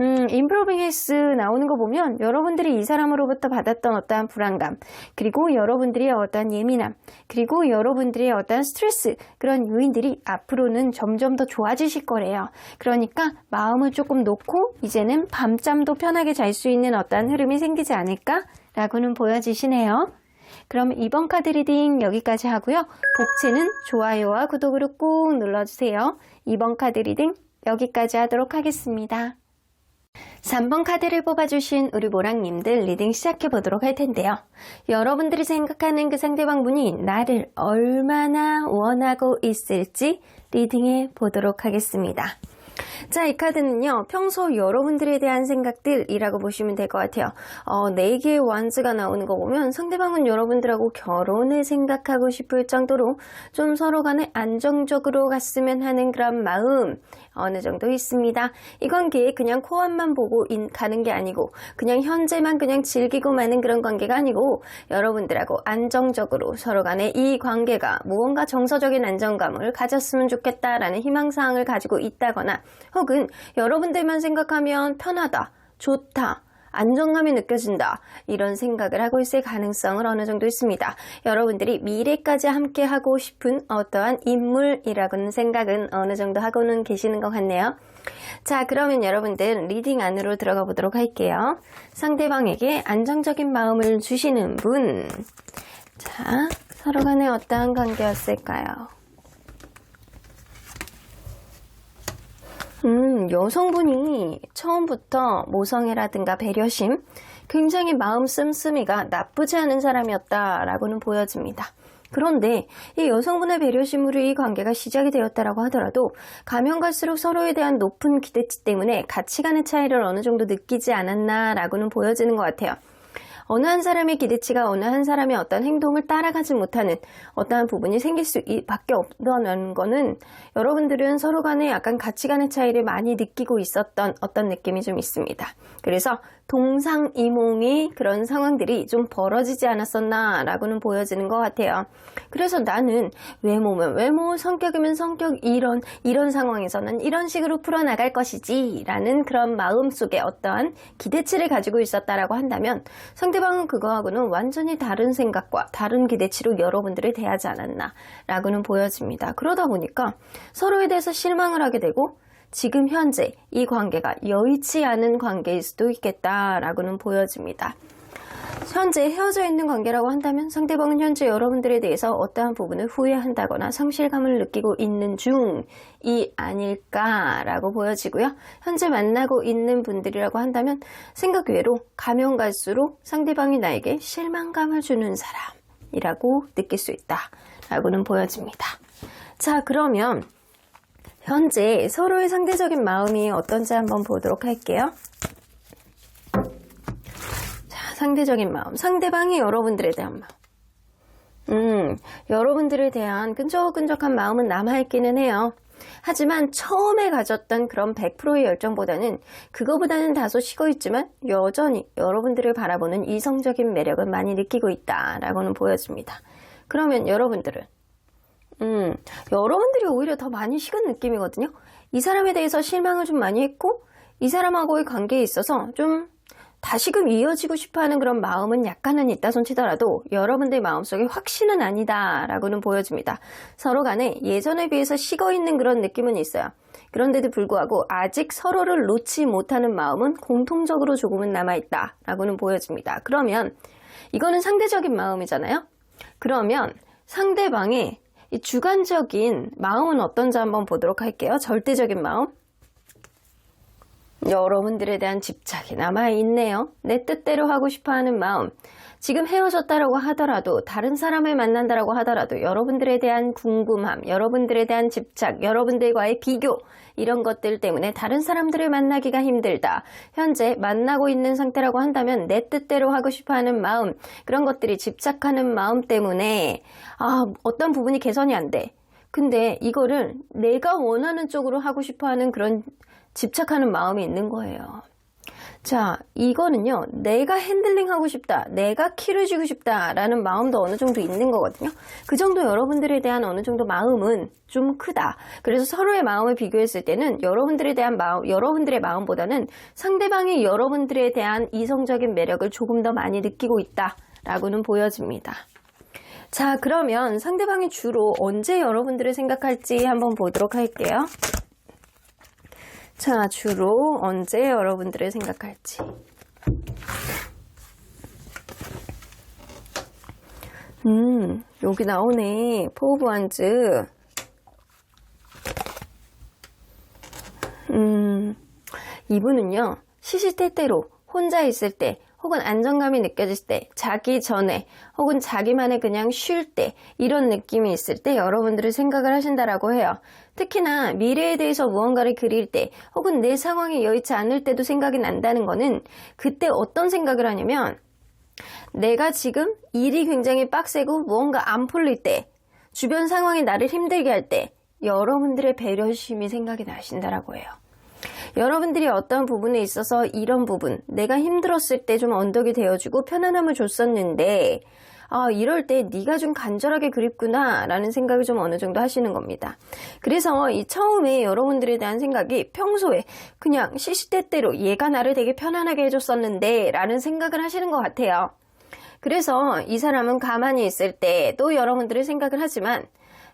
improving has 나오는 거 보면 여러분들이 이 사람으로부터 받았던 어떠한 불안감, 그리고 여러분들의 어떠한 예민함, 그리고 여러분들의 어떠한 스트레스, 그런 요인들이 앞으로는 점점 더 좋아지실 거래요. 그러니까 마음을 조금 놓고 이제는 밤잠도 편하게 잘 수 있는 어떠한 흐름이 생기지 않을까라고는 보여지시네요. 그럼 이번 카드 리딩 여기까지 하고요. 복채는 좋아요와 구독으로 꾹 눌러주세요. 이번 카드 리딩 여기까지 하도록 하겠습니다. 3번 카드를 뽑아주신 우리 모랑님들 리딩 시작해보도록 할 텐데요. 여러분들이 생각하는 그 상대방 분이 나를 얼마나 원하고 있을지 리딩해 보도록 하겠습니다. 자, 이 카드는요, 평소 여러분들에 대한 생각들이라고 보시면 될 것 같아요. 4개의 완즈가 나오는 거 보면 상대방은 여러분들하고 결혼을 생각하고 싶을 정도로 좀 서로 간에 안정적으로 갔으면 하는 그런 마음 어느 정도 있습니다. 이 관계에 그냥 코앞만 보고 가는 게 아니고 그냥 현재만 그냥 즐기고 마는 그런 관계가 아니고 여러분들하고 안정적으로 서로 간에 이 관계가 무언가 정서적인 안정감을 가졌으면 좋겠다라는 희망사항을 가지고 있다거나 혹은 여러분들만 생각하면 편하다, 좋다, 안정감이 느껴진다 이런 생각을 하고 있을 가능성을 어느 정도 있습니다. 여러분들이 미래까지 함께 하고 싶은 어떠한 인물이라고는 생각은 어느 정도 하고는 계시는 것 같네요. 자, 그러면 여러분들 리딩 안으로 들어가 보도록 할게요. 상대방에게 안정적인 마음을 주시는 분, 자, 서로 간에 어떠한 관계였을까요? 여성분이 처음부터 모성애라든가 배려심, 굉장히 마음 씀씀이가 나쁘지 않은 사람이었다라고는 보여집니다. 그런데 이 여성분의 배려심으로 이 관계가 시작이 되었다라고 하더라도 가면 갈수록 서로에 대한 높은 기대치 때문에 가치관의 차이를 어느 정도 느끼지 않았나라고는 보여지는 것 같아요. 어느 한 사람의 기대치가 어느 한 사람의 어떤 행동을 따라가지 못하는 어떠한 부분이 생길 수밖에 없다는 거는 여러분들은 서로 간에 약간 가치관의 차이를 많이 느끼고 있었던 어떤 느낌이 좀 있습니다. 그래서 동상이몽의 그런 상황들이 좀 벌어지지 않았었나라고는 보여지는 것 같아요. 그래서 나는 외모면 외모, 성격이면 성격 이런 상황에서는 이런 식으로 풀어나갈 것이지 라는 그런 마음속에 어떠한 기대치를 가지고 있었다라고 한다면 상대방은 그거하고는 완전히 다른 생각과 다른 기대치로 여러분들을 대하지 않았나 라고는 보여집니다. 그러다 보니까 서로에 대해서 실망을 하게 되고 지금 현재 이 관계가 여의치 않은 관계일 수도 있겠다라고는 보여집니다. 현재 헤어져 있는 관계라고 한다면 상대방은 현재 여러분들에 대해서 어떠한 부분을 후회한다거나 상실감을 느끼고 있는 중이 아닐까라고 보여지고요. 현재 만나고 있는 분들이라고 한다면 생각 외로 가면 갈수록 상대방이 나에게 실망감을 주는 사람이라고 느낄 수 있다라고는 보여집니다. 자, 그러면 현재 서로의 상대적인 마음이 어떤지 한번 보도록 할게요. 자, 상대적인 마음. 상대방이 여러분들에 대한 마음. 여러분들에 대한 끈적끈적한 마음은 남아있기는 해요. 하지만 처음에 가졌던 그런 100%의 열정보다는 그거보다는 다소 식어있지만 여전히 여러분들을 바라보는 이성적인 매력을 많이 느끼고 있다라고는 보여집니다. 그러면 여러분들은 여러분들이 오히려 더 많이 식은 느낌이거든요. 이 사람에 대해서 실망을 좀 많이 했고 이 사람하고의 관계에 있어서 좀 다시금 이어지고 싶어하는 그런 마음은 약간은 있다 손치더라도 여러분들 마음속에 확신은 아니다라고는 보여집니다. 서로 간에 예전에 비해서 식어있는 그런 느낌은 있어요. 그런데도 불구하고 아직 서로를 놓지 못하는 마음은 공통적으로 조금은 남아있다라고는 보여집니다. 그러면 이거는 상대적인 마음이잖아요. 그러면 상대방의 이 주관적인 마음은 어떤지 한번 보도록 할게요. 절대적인 마음. 여러분들에 대한 집착이 남아있네요. 내 뜻대로 하고 싶어하는 마음. 지금 헤어졌다라고 하더라도 다른 사람을 만난다라고 하더라도 여러분들에 대한 궁금함, 여러분들에 대한 집착, 여러분들과의 비교 이런 것들 때문에 다른 사람들을 만나기가 힘들다. 현재 만나고 있는 상태라고 한다면 내 뜻대로 하고 싶어하는 마음, 그런 것들이 집착하는 마음 때문에 어떤 부분이 개선이 안 돼. 근데 이거를 내가 원하는 쪽으로 하고 싶어하는 그런 집착하는 마음이 있는 거예요. 자, 이거는요, 내가 핸들링하고 싶다, 내가 키를 쥐고 싶다 라는 마음도 어느 정도 있는 거거든요. 그 정도 여러분들에 대한 어느 정도 마음은 좀 크다. 그래서 서로의 마음을 비교했을 때는 여러분들에 대한 마음, 여러분들의 마음보다는 상대방이 여러분들에 대한 이성적인 매력을 조금 더 많이 느끼고 있다 라고는 보여집니다. 자, 그러면 상대방이 주로 언제 여러분들을 생각할지 한번 보도록 할게요. 자, 주로 언제 여러분들을 생각할지. 여기 나오네. 포 오브 완즈. 이분은요, 시시때때로 혼자 있을 때, 혹은 안정감이 느껴질 때, 자기 전에, 혹은 자기만의 그냥 쉴 때, 이런 느낌이 있을 때 여러분들을 생각을 하신다라고 해요. 특히나 미래에 대해서 무언가를 그릴 때, 혹은 내 상황이 여의치 않을 때도 생각이 난다는 거는 그때 어떤 생각을 하냐면, 내가 지금 일이 굉장히 빡세고 무언가 안 풀릴 때, 주변 상황이 나를 힘들게 할 때, 여러분들의 배려심이 생각이 나신다라고 해요. 여러분들이 어떤 부분에 있어서 이런 부분, 내가 힘들었을 때 좀 언덕이 되어주고 편안함을 줬었는데 이럴 때 네가 좀 간절하게 그립구나 라는 생각을 좀 어느 정도 하시는 겁니다. 그래서 이 처음에 여러분들에 대한 생각이 평소에 그냥 시시때때로 얘가 나를 되게 편안하게 해줬었는데 라는 생각을 하시는 것 같아요. 그래서 이 사람은 가만히 있을 때 또 여러분들의 생각을 하지만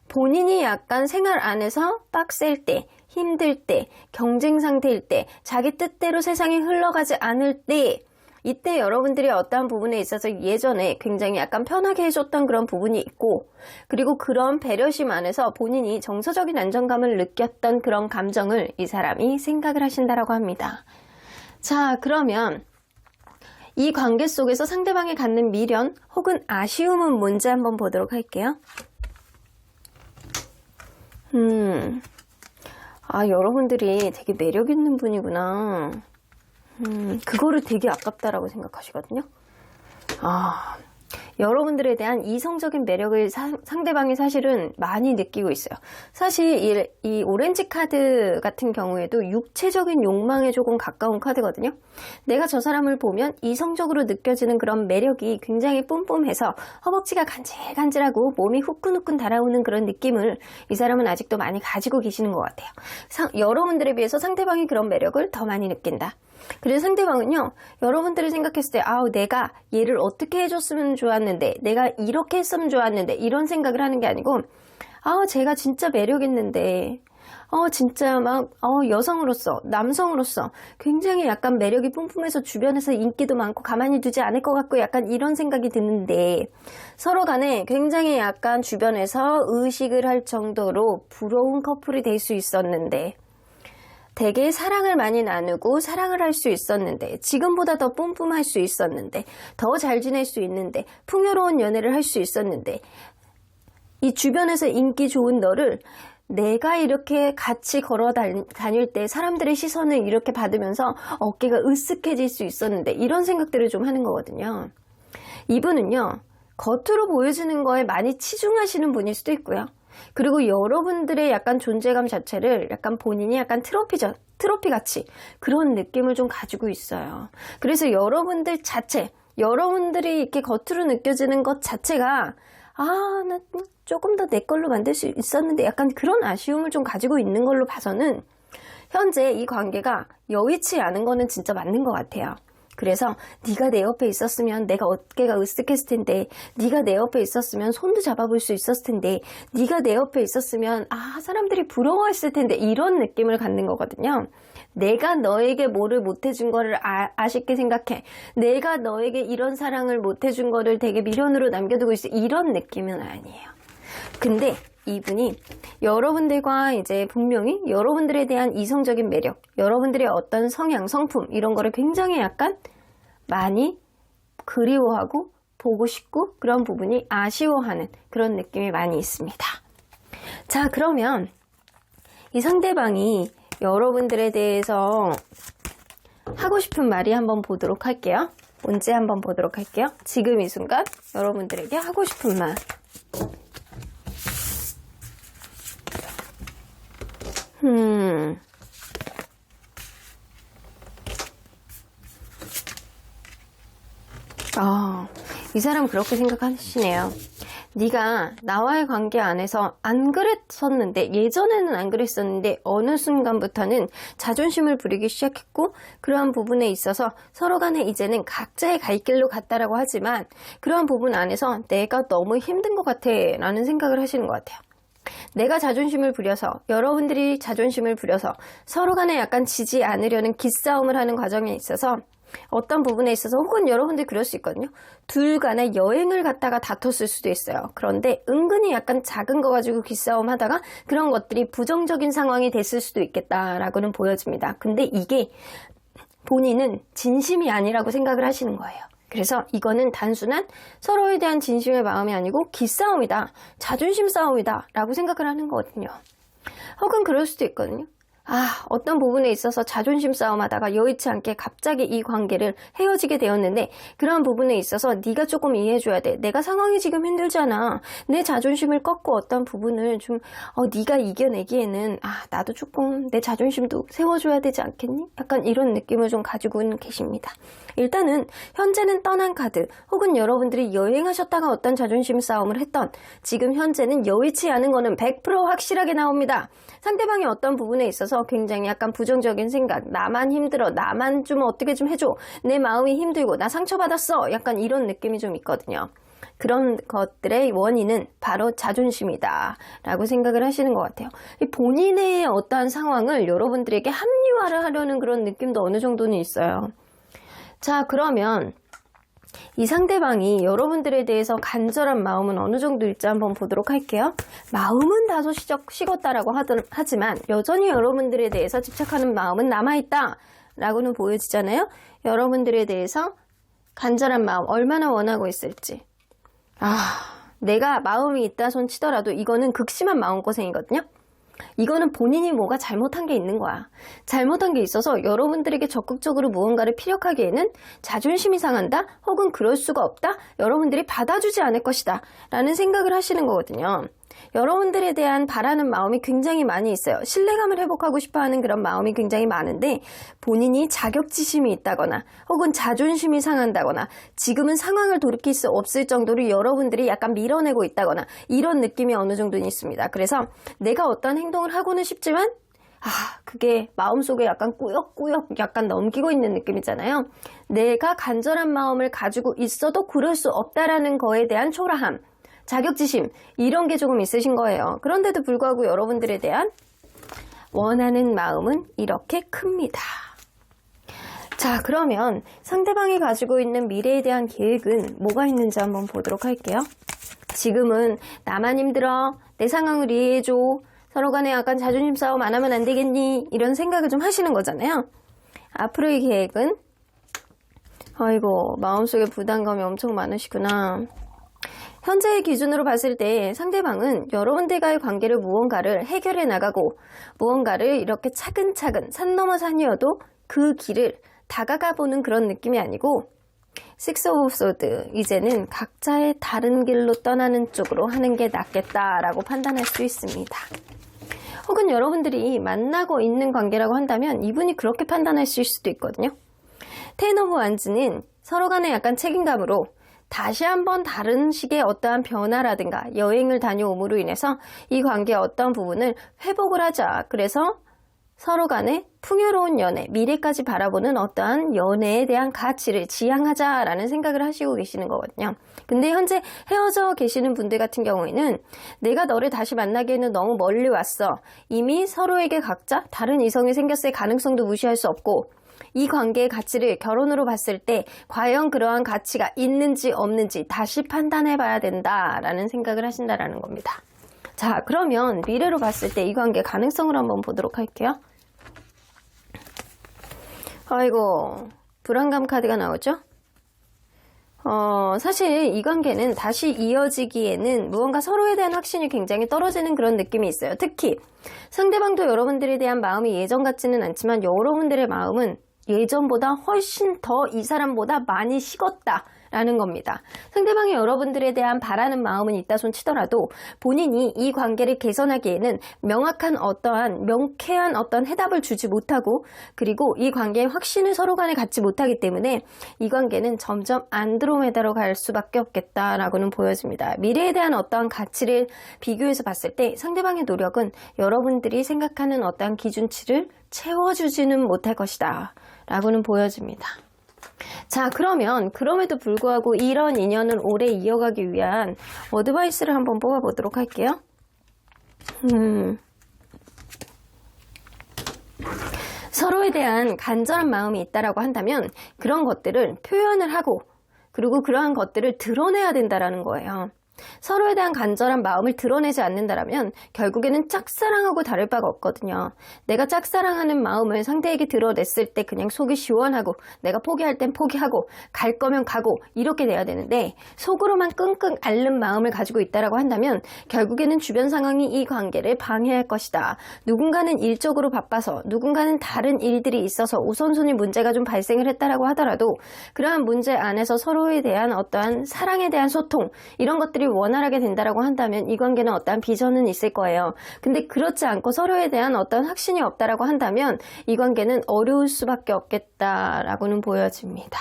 본인이 약간 생활 안에서 빡셀 때, 힘들 때, 경쟁 상태일 때, 자기 뜻대로 세상이 흘러가지 않을 때, 이때 여러분들이 어떠한 부분에 있어서 예전에 굉장히 약간 편하게 해줬던 그런 부분이 있고, 그리고 그런 배려심 안에서 본인이 정서적인 안정감을 느꼈던 그런 감정을 이 사람이 생각을 하신다라고 합니다. 자, 그러면 이 관계 속에서 상대방이 갖는 미련 혹은 아쉬움은 뭔지 한번 보도록 할게요. 여러분들이 되게 매력 있는 분이구나. 그거를 되게 아깝다라고 생각하시거든요. 여러분들에 대한 이성적인 매력을 상대방이 사실은 많이 느끼고 있어요. 사실 이 오렌지 카드 같은 경우에도 육체적인 욕망에 조금 가까운 카드거든요. 내가 저 사람을 보면 이성적으로 느껴지는 그런 매력이 굉장히 뿜뿜해서 허벅지가 간질간질하고 몸이 후끈후끈 달아오는 그런 느낌을 이 사람은 아직도 많이 가지고 계시는 것 같아요. 여러분들에 비해서 상대방이 그런 매력을 더 많이 느낀다. 그래서 상대방은요, 여러분들이 생각했을 때 내가 얘를 어떻게 해줬으면 좋았는데, 내가 이렇게 했으면 좋았는데, 이런 생각을 하는 게 아니고 제가 진짜 매력 있는데, 진짜 막 여성으로서, 남성으로서 굉장히 약간 매력이 뿜뿜해서 주변에서 인기도 많고 가만히 두지 않을 것 같고 약간 이런 생각이 드는데, 서로 간에 굉장히 약간 주변에서 의식을 할 정도로 부러운 커플이 될 수 있었는데, 되게 사랑을 많이 나누고 사랑을 할 수 있었는데, 지금보다 더 뿜뿜할 수 있었는데, 더 잘 지낼 수 있는데, 풍요로운 연애를 할 수 있었는데, 이 주변에서 인기 좋은 너를 내가 이렇게 같이 걸어 다닐 때 사람들의 시선을 이렇게 받으면서 어깨가 으쓱해질 수 있었는데, 이런 생각들을 좀 하는 거거든요. 이분은요, 겉으로 보여지는 거에 많이 치중하시는 분일 수도 있고요. 그리고 여러분들의 약간 존재감 자체를 약간 본인이 약간 트로피같이 그런 느낌을 좀 가지고 있어요. 그래서 여러분들 자체, 여러분들이 이렇게 겉으로 느껴지는 것 자체가 나 조금 더 내 걸로 만들 수 있었는데 약간 그런 아쉬움을 좀 가지고 있는 걸로 봐서는 현재 이 관계가 여의치 않은 거는 진짜 맞는 것 같아요. 그래서 네가 내 옆에 있었으면 내가 어깨가 으쓱했을 텐데, 네가 내 옆에 있었으면 손도 잡아볼 수 있었을 텐데, 네가 내 옆에 있었으면 사람들이 부러워했을 텐데, 이런 느낌을 갖는 거거든요. 내가 너에게 뭐를 못해준 거를 아쉽게 생각해. 내가 너에게 이런 사랑을 못해준 거를 되게 미련으로 남겨두고 있어. 이런 느낌은 아니에요. 근데 이분이 여러분들과 이제 분명히 여러분들에 대한 이성적인 매력, 여러분들의 어떤 성향, 성품 이런 거를 굉장히 약간 많이 그리워하고 보고 싶고 그런 부분이 아쉬워하는 그런 느낌이 많이 있습니다. 자, 그러면 이 상대방이 여러분들에 대해서 하고 싶은 말이 한번 보도록 할게요. 뭔지 한번 보도록 할게요. 지금 이 순간 여러분들에게 하고 싶은 말. 이 사람 그렇게 생각하시네요. 네가 나와의 관계 안에서 안 그랬었는데, 예전에는 안 그랬었는데 어느 순간부터는 자존심을 부리기 시작했고, 그러한 부분에 있어서 서로 간에 이제는 각자의 갈 길로 갔다라고 하지만, 그러한 부분 안에서 내가 너무 힘든 것 같아 라는 생각을 하시는 것 같아요. 내가 자존심을 부려서, 여러분들이 자존심을 부려서 서로 간에 약간 지지 않으려는 기싸움을 하는 과정에 있어서 어떤 부분에 있어서, 혹은 여러분들이 그럴 수 있거든요. 둘 간에 여행을 갔다가 다퉜을 수도 있어요. 그런데 은근히 약간 작은 거 가지고 기싸움 하다가 그런 것들이 부정적인 상황이 됐을 수도 있겠다라고는 보여집니다. 근데 이게 본인은 진심이 아니라고 생각을 하시는 거예요. 그래서 이거는 단순한 서로에 대한 진심의 마음이 아니고 기싸움이다, 자존심 싸움이다 라고 생각을 하는 거거든요. 혹은 그럴 수도 있거든요. 어떤 부분에 있어서 자존심 싸움하다가 여의치 않게 갑자기 이 관계를 헤어지게 되었는데, 그런 부분에 있어서 네가 조금 이해해줘야 돼. 내가 상황이 지금 힘들잖아. 내 자존심을 꺾고 어떤 부분을 좀 네가 이겨내기에는 나도 조금 내 자존심도 세워줘야 되지 않겠니? 약간 이런 느낌을 좀 가지고는 계십니다. 일단은 현재는 떠난 카드, 혹은 여러분들이 여행하셨다가 어떤 자존심 싸움을 했던, 지금 현재는 여의치 않은 거는 100% 확실하게 나옵니다. 상대방이 어떤 부분에 있어서 굉장히 약간 부정적인 생각, 나만 힘들어, 나만 좀 어떻게 좀 해줘, 내 마음이 힘들고 나 상처받았어, 약간 이런 느낌이 좀 있거든요. 그런 것들의 원인은 바로 자존심이다 라고 생각을 하시는 것 같아요. 본인의 어떠한 상황을 여러분들에게 합리화를 하려는 그런 느낌도 어느 정도는 있어요. 자, 그러면 이 상대방이 여러분들에 대해서 간절한 마음은 어느 정도일지 한번 보도록 할게요. 마음은 다소 식었다라고 하지만 여전히 여러분들에 대해서 집착하는 마음은 남아있다 라고는 보여지잖아요. 여러분들에 대해서 간절한 마음 얼마나 원하고 있을지. 내가 마음이 있다 손 치더라도 이거는 극심한 마음고생이거든요. 이거는 본인이 뭐가 잘못한 게 있는 거야. 잘못한 게 있어서 여러분들에게 적극적으로 무언가를 피력하기에는 자존심이 상한다, 혹은 그럴 수가 없다, 여러분들이 받아주지 않을 것이다 라는 생각을 하시는 거거든요. 여러분들에 대한 바라는 마음이 굉장히 많이 있어요. 신뢰감을 회복하고 싶어하는 그런 마음이 굉장히 많은데, 본인이 자격지심이 있다거나 혹은 자존심이 상한다거나 지금은 상황을 돌이킬 수 없을 정도로 여러분들이 약간 밀어내고 있다거나 이런 느낌이 어느 정도는 있습니다. 그래서 내가 어떤 행동을 하고는 싶지만 그게 마음속에 약간 꾸역꾸역 약간 넘기고 있는 느낌이잖아요. 내가 간절한 마음을 가지고 있어도 그럴 수 없다라는 거에 대한 초라함, 자격지심, 이런 게 조금 있으신 거예요. 그런데도 불구하고 여러분들에 대한 원하는 마음은 이렇게 큽니다. 자, 그러면 상대방이 가지고 있는 미래에 대한 계획은 뭐가 있는지 한번 보도록 할게요. 지금은 나만 힘들어, 내 상황을 이해해줘, 서로 간에 약간 자존심 싸움 안 하면 안 되겠니, 이런 생각을 좀 하시는 거잖아요. 앞으로의 계획은, 마음속에 부담감이 엄청 많으시구나. 현재의 기준으로 봤을 때 상대방은 여러분들과의 관계를 무언가를 해결해 나가고, 무언가를 이렇게 차근차근 산 넘어 산이어도 그 길을 다가가 보는 그런 느낌이 아니고, 식스 오브 소드, 이제는 각자의 다른 길로 떠나는 쪽으로 하는 게 낫겠다라고 판단할 수 있습니다. 혹은 여러분들이 만나고 있는 관계라고 한다면 이분이 그렇게 판단하실 수도 있거든요. 텐 오브 완즈는 서로 간에 약간 책임감으로 다시 한번 다른 식의 어떠한 변화라든가 여행을 다녀옴으로 인해서 이 관계의 어떤 부분을 회복을 하자. 그래서 서로 간에 풍요로운 연애, 미래까지 바라보는 어떠한 연애에 대한 가치를 지향하자라는 생각을 하시고 계시는 거거든요. 근데 현재 헤어져 계시는 분들 같은 경우에는 내가 너를 다시 만나기에는 너무 멀리 왔어. 이미 서로에게 각자 다른 이성이 생겼을 가능성도 무시할 수 없고, 이 관계의 가치를 결혼으로 봤을 때 과연 그러한 가치가 있는지 없는지 다시 판단해 봐야 된다라는 생각을 하신다라는 겁니다. 자, 그러면 미래로 봤을 때 이 관계 가능성을 한번 보도록 할게요. 불안감 카드가 나오죠? 사실 이 관계는 다시 이어지기에는 무언가 서로에 대한 확신이 굉장히 떨어지는 그런 느낌이 있어요. 특히 상대방도 여러분들에 대한 마음이 예전 같지는 않지만 여러분들의 마음은 예전보다 훨씬 더 이 사람보다 많이 식었다 라는 겁니다. 상대방이 여러분들에 대한 바라는 마음은 있다 손 치더라도 본인이 이 관계를 개선하기에는 명확한 명쾌한 어떤 해답을 주지 못하고 그리고 이 관계의 확신을 서로 간에 갖지 못하기 때문에 이 관계는 점점 안드로메다로 갈 수밖에 없겠다라고는 보여집니다. 미래에 대한 어떠한 가치를 비교해서 봤을 때 상대방의 노력은 여러분들이 생각하는 어떠한 기준치를 채워주지는 못할 것이다 라고는 보여집니다. 자, 그러면 그럼에도 불구하고 이런 인연을 오래 이어가기 위한 어드바이스를 한번 뽑아보도록 할게요. 서로에 대한 간절한 마음이 있다라고 한다면 그런 것들을 표현을 하고 그리고 그러한 것들을 드러내야 된다라는 거예요. 서로에 대한 간절한 마음을 드러내지 않는다라면 결국에는 짝사랑하고 다를 바가 없거든요. 내가 짝사랑하는 마음을 상대에게 드러냈을 때 그냥 속이 시원하고 내가 포기할 땐 포기하고 갈 거면 가고 이렇게 돼야 되는데 속으로만 끙끙 앓는 마음을 가지고 있다라고 한다면 결국에는 주변 상황이 이 관계를 방해할 것이다. 누군가는 일적으로 바빠서 누군가는 다른 일들이 있어서 우선순위 문제가 좀 발생을 했다라고 하더라도 그러한 문제 안에서 서로에 대한 어떠한 사랑에 대한 소통 이런 것들이 원활하게 된다라고 한다면 이 관계는 어떠한 비전은 있을 거예요. 근데 그렇지 않고 서로에 대한 어떤 확신이 없다라고 한다면 이 관계는 어려울 수밖에 없겠다라고는 보여집니다.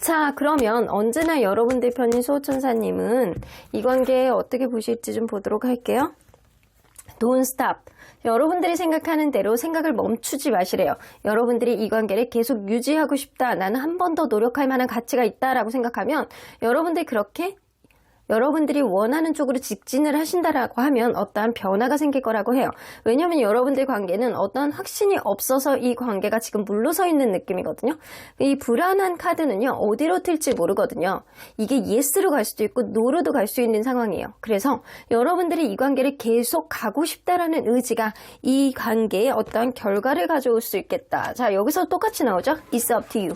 자, 그러면 언제나 여러분들 편인 수호천사님은 이 관계 어떻게 보실지 좀 보도록 할게요. Don't stop. 여러분들이 생각하는 대로 생각을 멈추지 마시래요. 여러분들이 이 관계를 계속 유지하고 싶다. 나는 한 번 더 노력할 만한 가치가 있다라고 생각하면 여러분들이 그렇게 여러분들이 원하는 쪽으로 직진을 하신다라고 하면 어떠한 변화가 생길 거라고 해요. 왜냐하면 여러분들 관계는 어떠한 확신이 없어서 이 관계가 지금 물러서 있는 느낌이거든요. 이 불안한 카드는요. 어디로 튈지 모르거든요. 이게 예스로 갈 수도 있고 노로도 갈 수 있는 상황이에요. 그래서 여러분들이 이 관계를 계속 가고 싶다라는 의지가 이 관계에 어떠한 결과를 가져올 수 있겠다. 자, 여기서 똑같이 나오죠. It's up to you.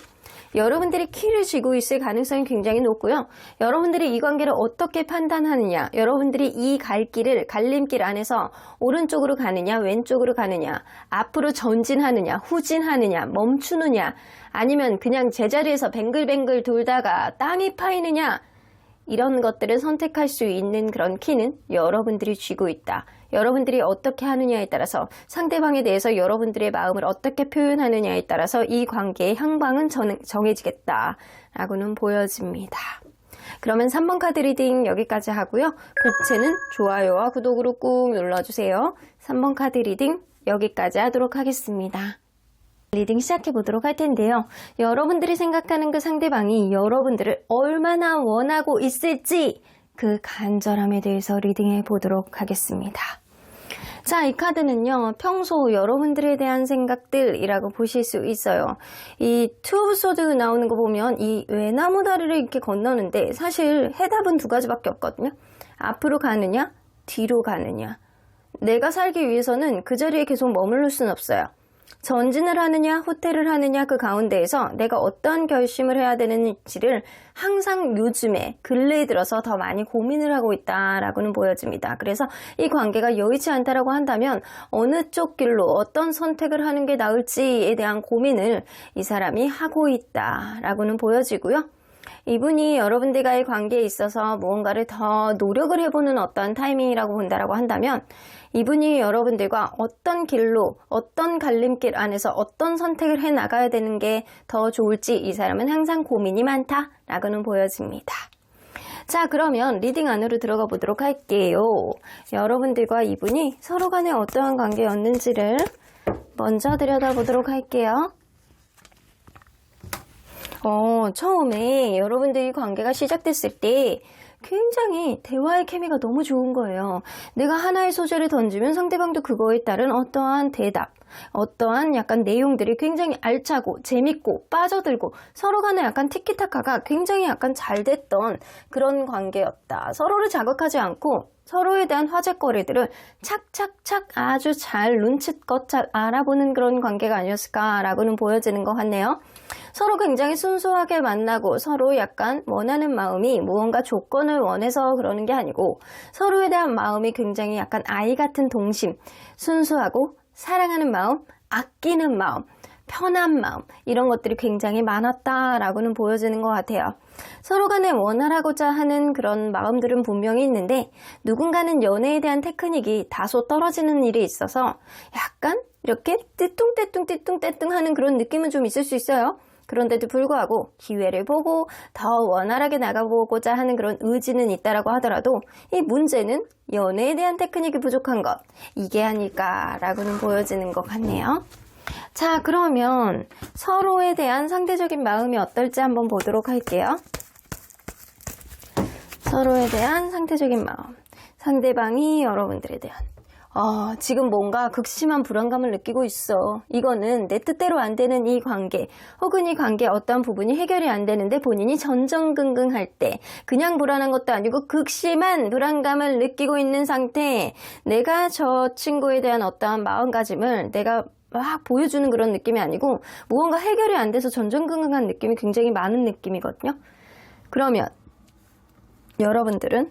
여러분들이 키를 쥐고 있을 가능성이 굉장히 높고요. 여러분들이 이 관계를 어떻게 판단하느냐, 여러분들이 이 갈림길 안에서 오른쪽으로 가느냐, 왼쪽으로 가느냐, 앞으로 전진하느냐, 후진하느냐, 멈추느냐, 아니면 그냥 제자리에서 뱅글뱅글 돌다가 땅이 파이느냐, 이런 것들을 선택할 수 있는 그런 키는 여러분들이 쥐고 있다. 여러분들이 어떻게 하느냐에 따라서 상대방에 대해서 여러분들의 마음을 어떻게 표현하느냐에 따라서 이 관계의 향방은 정해지겠다라고는 보여집니다. 그러면 3번 카드 리딩 여기까지 하고요. 복채는 좋아요와 구독으로 꾹 눌러주세요. 3번 카드 리딩 여기까지 하도록 하겠습니다. 리딩 시작해 보도록 할 텐데요. 여러분들이 생각하는 그 상대방이 여러분들을 얼마나 원하고 있을지 그 간절함에 대해서 리딩해 보도록 하겠습니다. 자, 이 카드는요, 평소 여러분들에 대한 생각들이라고 보실 수 있어요. 이 투 오브 소드 나오는 거 보면 이 외나무 다리를 이렇게 건너는데 사실 해답은 두 가지밖에 없거든요. 앞으로 가느냐, 뒤로 가느냐. 내가 살기 위해서는 그 자리에 계속 머무를 수는 없어요. 전진을 하느냐 후퇴를 하느냐 그 가운데에서 내가 어떤 결심을 해야 되는지를 항상 요즘에 근래에 들어서 더 많이 고민을 하고 있다라고는 보여집니다. 그래서 이 관계가 여의치 않다라고 한다면 어느 쪽 길로 어떤 선택을 하는 게 나을지에 대한 고민을 이 사람이 하고 있다라고는 보여지고요. 이분이 여러분들과의 관계에 있어서 무언가를 더 노력을 해보는 어떤 타이밍이라고 본다라고 한다면 이분이 여러분들과 어떤 길로 어떤 갈림길 안에서 어떤 선택을 해 나가야 되는 게 더 좋을지 이 사람은 항상 고민이 많다라고는 보여집니다. 자, 그러면 리딩 안으로 들어가 보도록 할게요. 여러분들과 이분이 서로 간에 어떠한 관계였는지를 먼저 들여다보도록 할게요. 처음에 여러분들이 관계가 시작됐을 때 굉장히 대화의 케미가 너무 좋은 거예요. 내가 하나의 소재를 던지면 상대방도 그거에 따른 어떠한 대답, 어떠한 약간 내용들이 굉장히 알차고 재밌고 빠져들고 서로 간에 약간 티키타카가 굉장히 약간 잘 됐던 그런 관계였다. 서로를 자극하지 않고 서로에 대한 화제거리들을 착착착 아주 잘 눈치껏 잘 알아보는 그런 관계가 아니었을까라고는 보여지는 것 같네요. 서로 굉장히 순수하게 만나고 서로 약간 원하는 마음이 무언가 조건을 원해서 그러는 게 아니고 서로에 대한 마음이 굉장히 약간 아이 같은 동심, 순수하고 사랑하는 마음, 아끼는 마음, 편한 마음, 이런 것들이 굉장히 많았다라고는 보여지는 것 같아요. 서로 간에 원활하고자 하는 그런 마음들은 분명히 있는데 누군가는 연애에 대한 테크닉이 다소 떨어지는 일이 있어서 약간 이렇게 띠뚱 하는 그런 느낌은 좀 있을 수 있어요. 그런데도 불구하고 기회를 보고 더 원활하게 나가보고자 하는 그런 의지는 있다라고 하더라도 이 문제는 연애에 대한 테크닉이 부족한 것, 이게 아닐까라고는 보여지는 것 같네요. 자, 그러면 서로에 대한 상대적인 마음이 어떨지 한번 보도록 할게요. 서로에 대한 상대적인 마음, 상대방이 여러분들에 대한 지금 뭔가 극심한 불안감을 느끼고 있어. 이거는 내 뜻대로 안 되는 이 관계, 혹은 이 관계 어떤 부분이 해결이 안 되는데 본인이 전전긍긍할 때 그냥 불안한 것도 아니고 극심한 불안감을 느끼고 있는 상태, 내가 저 친구에 대한 어떠한 마음가짐을 내가 막 보여주는 그런 느낌이 아니고 무언가 해결이 안 돼서 전전긍긍한 느낌이 굉장히 많은 느낌이거든요. 그러면 여러분들은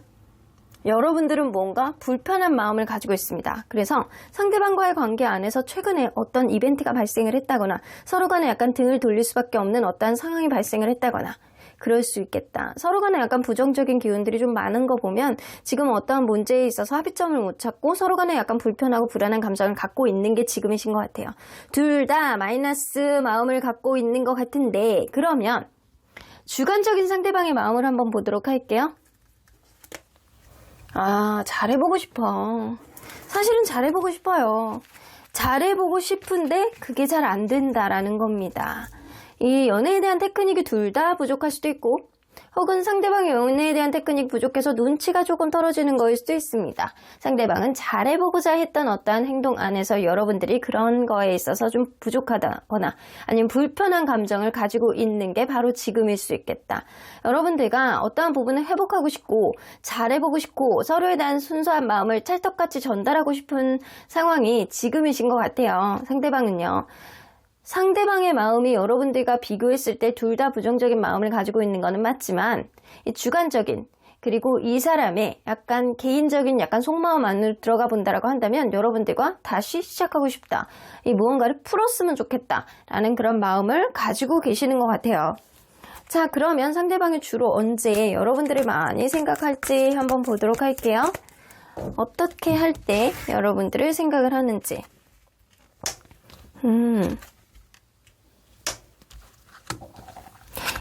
뭔가 불편한 마음을 가지고 있습니다. 그래서 상대방과의 관계 안에서 최근에 어떤 이벤트가 발생을 했다거나 서로 간에 약간 등을 돌릴 수밖에 없는 어떤 상황이 발생을 했다거나 그럴 수 있겠다. 서로 간에 약간 부정적인 기운들이 좀 많은 거 보면 지금 어떠한 문제에 있어서 합의점을 못 찾고 서로 간에 약간 불편하고 불안한 감정을 갖고 있는 게 지금이신 것 같아요. 둘 다 마이너스 마음을 갖고 있는 것 같은데, 그러면 주관적인 상대방의 마음을 한번 보도록 할게요. 잘해보고 싶어. 사실은 잘해보고 싶어요. 잘해보고 싶은데 그게 잘 안 된다라는 겁니다. 이 연애에 대한 테크닉이 둘 다 부족할 수도 있고, 혹은 상대방의 연애에 대한 테크닉 부족해서 눈치가 조금 떨어지는 거일 수도 있습니다. 상대방은 잘해보고자 했던 어떠한 행동 안에서 여러분들이 그런 거에 있어서 좀 부족하다거나 아니면 불편한 감정을 가지고 있는 게 바로 지금일 수 있겠다. 여러분들과 어떠한 부분을 회복하고 싶고 잘해보고 싶고 서로에 대한 순수한 마음을 찰떡같이 전달하고 싶은 상황이 지금이신 것 같아요. 상대방은요. 상대방의 마음이 여러분들과 비교했을 때 둘 다 부정적인 마음을 가지고 있는 거는 맞지만, 이 주관적인, 그리고 이 사람의 약간 개인적인 약간 속마음 안으로 들어가 본다라고 한다면 여러분들과 다시 시작하고 싶다, 이 무언가를 풀었으면 좋겠다 라는 그런 마음을 가지고 계시는 것 같아요. 자, 그러면 상대방이 주로 언제 여러분들을 많이 생각할지 한번 보도록 할게요. 어떻게 할 때 여러분들을 생각을 하는지.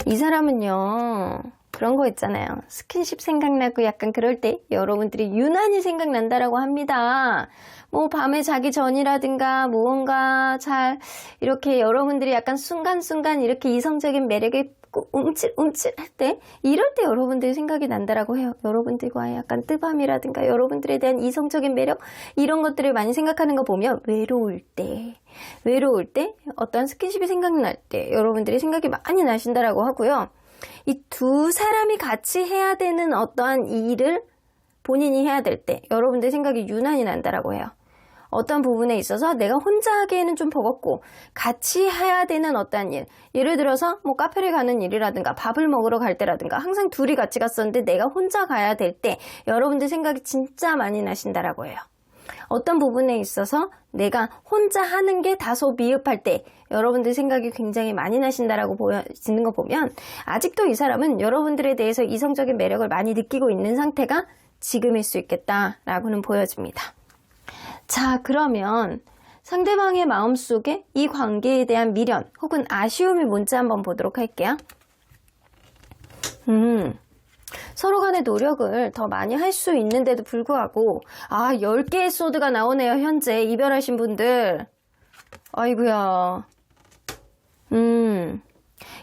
이 사람은요, 그런 거 있잖아요. 스킨십 생각나고 약간 그럴 때 여러분들이 유난히 생각난다라고 합니다. 뭐 밤에 자기 전이라든가 무언가 잘 이렇게 여러분들이 약간 순간순간 이렇게 이성적인 매력에 움찔움찔 할 때, 이럴 때 여러분들이 생각이 난다라고 해요. 여러분들과의 약간 뜨밤이라든가 여러분들에 대한 이성적인 매력, 이런 것들을 많이 생각하는 거 보면 외로울 때 어떤 스킨십이 생각날 때 여러분들이 생각이 많이 나신다라고 하고요. 이 두 사람이 같이 해야 되는 어떠한 일을 본인이 해야 될 때 여러분들 생각이 유난히 난다라고 해요. 어떤 부분에 있어서 내가 혼자 하기에는 좀 버겁고 같이 해야 되는 어떠한 일, 예를 들어서 뭐 카페를 가는 일이라든가 밥을 먹으러 갈 때라든가 항상 둘이 같이 갔었는데 내가 혼자 가야 될 때 여러분들 생각이 진짜 많이 나신다라고 해요. 어떤 부분에 있어서 내가 혼자 하는 게 다소 미흡할 때 여러분들 생각이 굉장히 많이 나신다라고 보여지는 거 보면 아직도 이 사람은 여러분들에 대해서 이성적인 매력을 많이 느끼고 있는 상태가 지금일 수 있겠다라고는 보여집니다. 자, 그러면 상대방의 마음속에 이 관계에 대한 미련 혹은 아쉬움이 뭔지 한번 보도록 할게요. 서로 간의 노력을 더 많이 할 수 있는데도 불구하고 10개의 소드가 나오네요. 현재 이별하신 분들. 아이고야.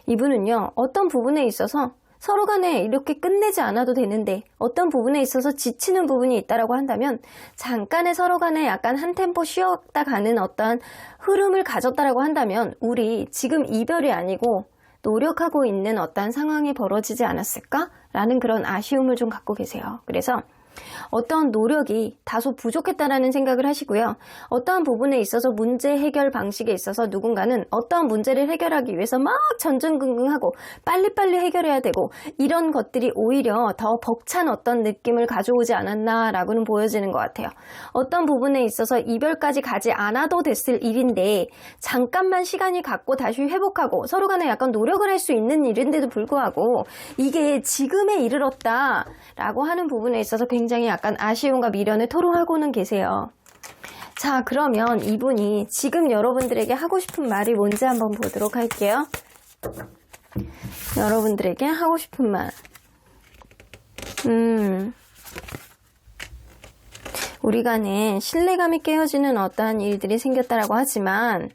이분은요, 어떤 부분에 있어서 서로 간에 이렇게 끝내지 않아도 되는데 어떤 부분에 있어서 지치는 부분이 있다라고 한다면 잠깐의 서로 간에 약간 한 템포 쉬었다 가는 어떤 흐름을 가졌다라고 한다면 우리 지금 이별이 아니고 노력하고 있는 어떤 상황이 벌어지지 않았을까라는 그런 아쉬움을 좀 갖고 계세요. 그래서 어떠한 노력이 다소 부족했다라는 생각을 하시고요. 어떠한 부분에 있어서 문제 해결 방식에 있어서 누군가는 어떠한 문제를 해결하기 위해서 막 전전긍긍하고 빨리빨리 해결해야 되고 이런 것들이 오히려 더 벅찬 어떤 느낌을 가져오지 않았나라고는 보여지는 것 같아요. 어떤 부분에 있어서 이별까지 가지 않아도 됐을 일인데 잠깐만 시간이 갖고 다시 회복하고 서로 간에 약간 노력을 할 수 있는 일인데도 불구하고 이게 지금에 이르렀다라고 하는 부분에 있어서 굉장히 약간 아쉬움과 미련을 토로하고는 계세요. 자, 그러면 이분이 지금 여러분들에게 하고 싶은 말이 뭔지 한번 보도록 할게요. 여러분들에게 하고 싶은 말. 우리 간에 신뢰감이 깨어지는 어떠한 일들이 생겼다라고 하지만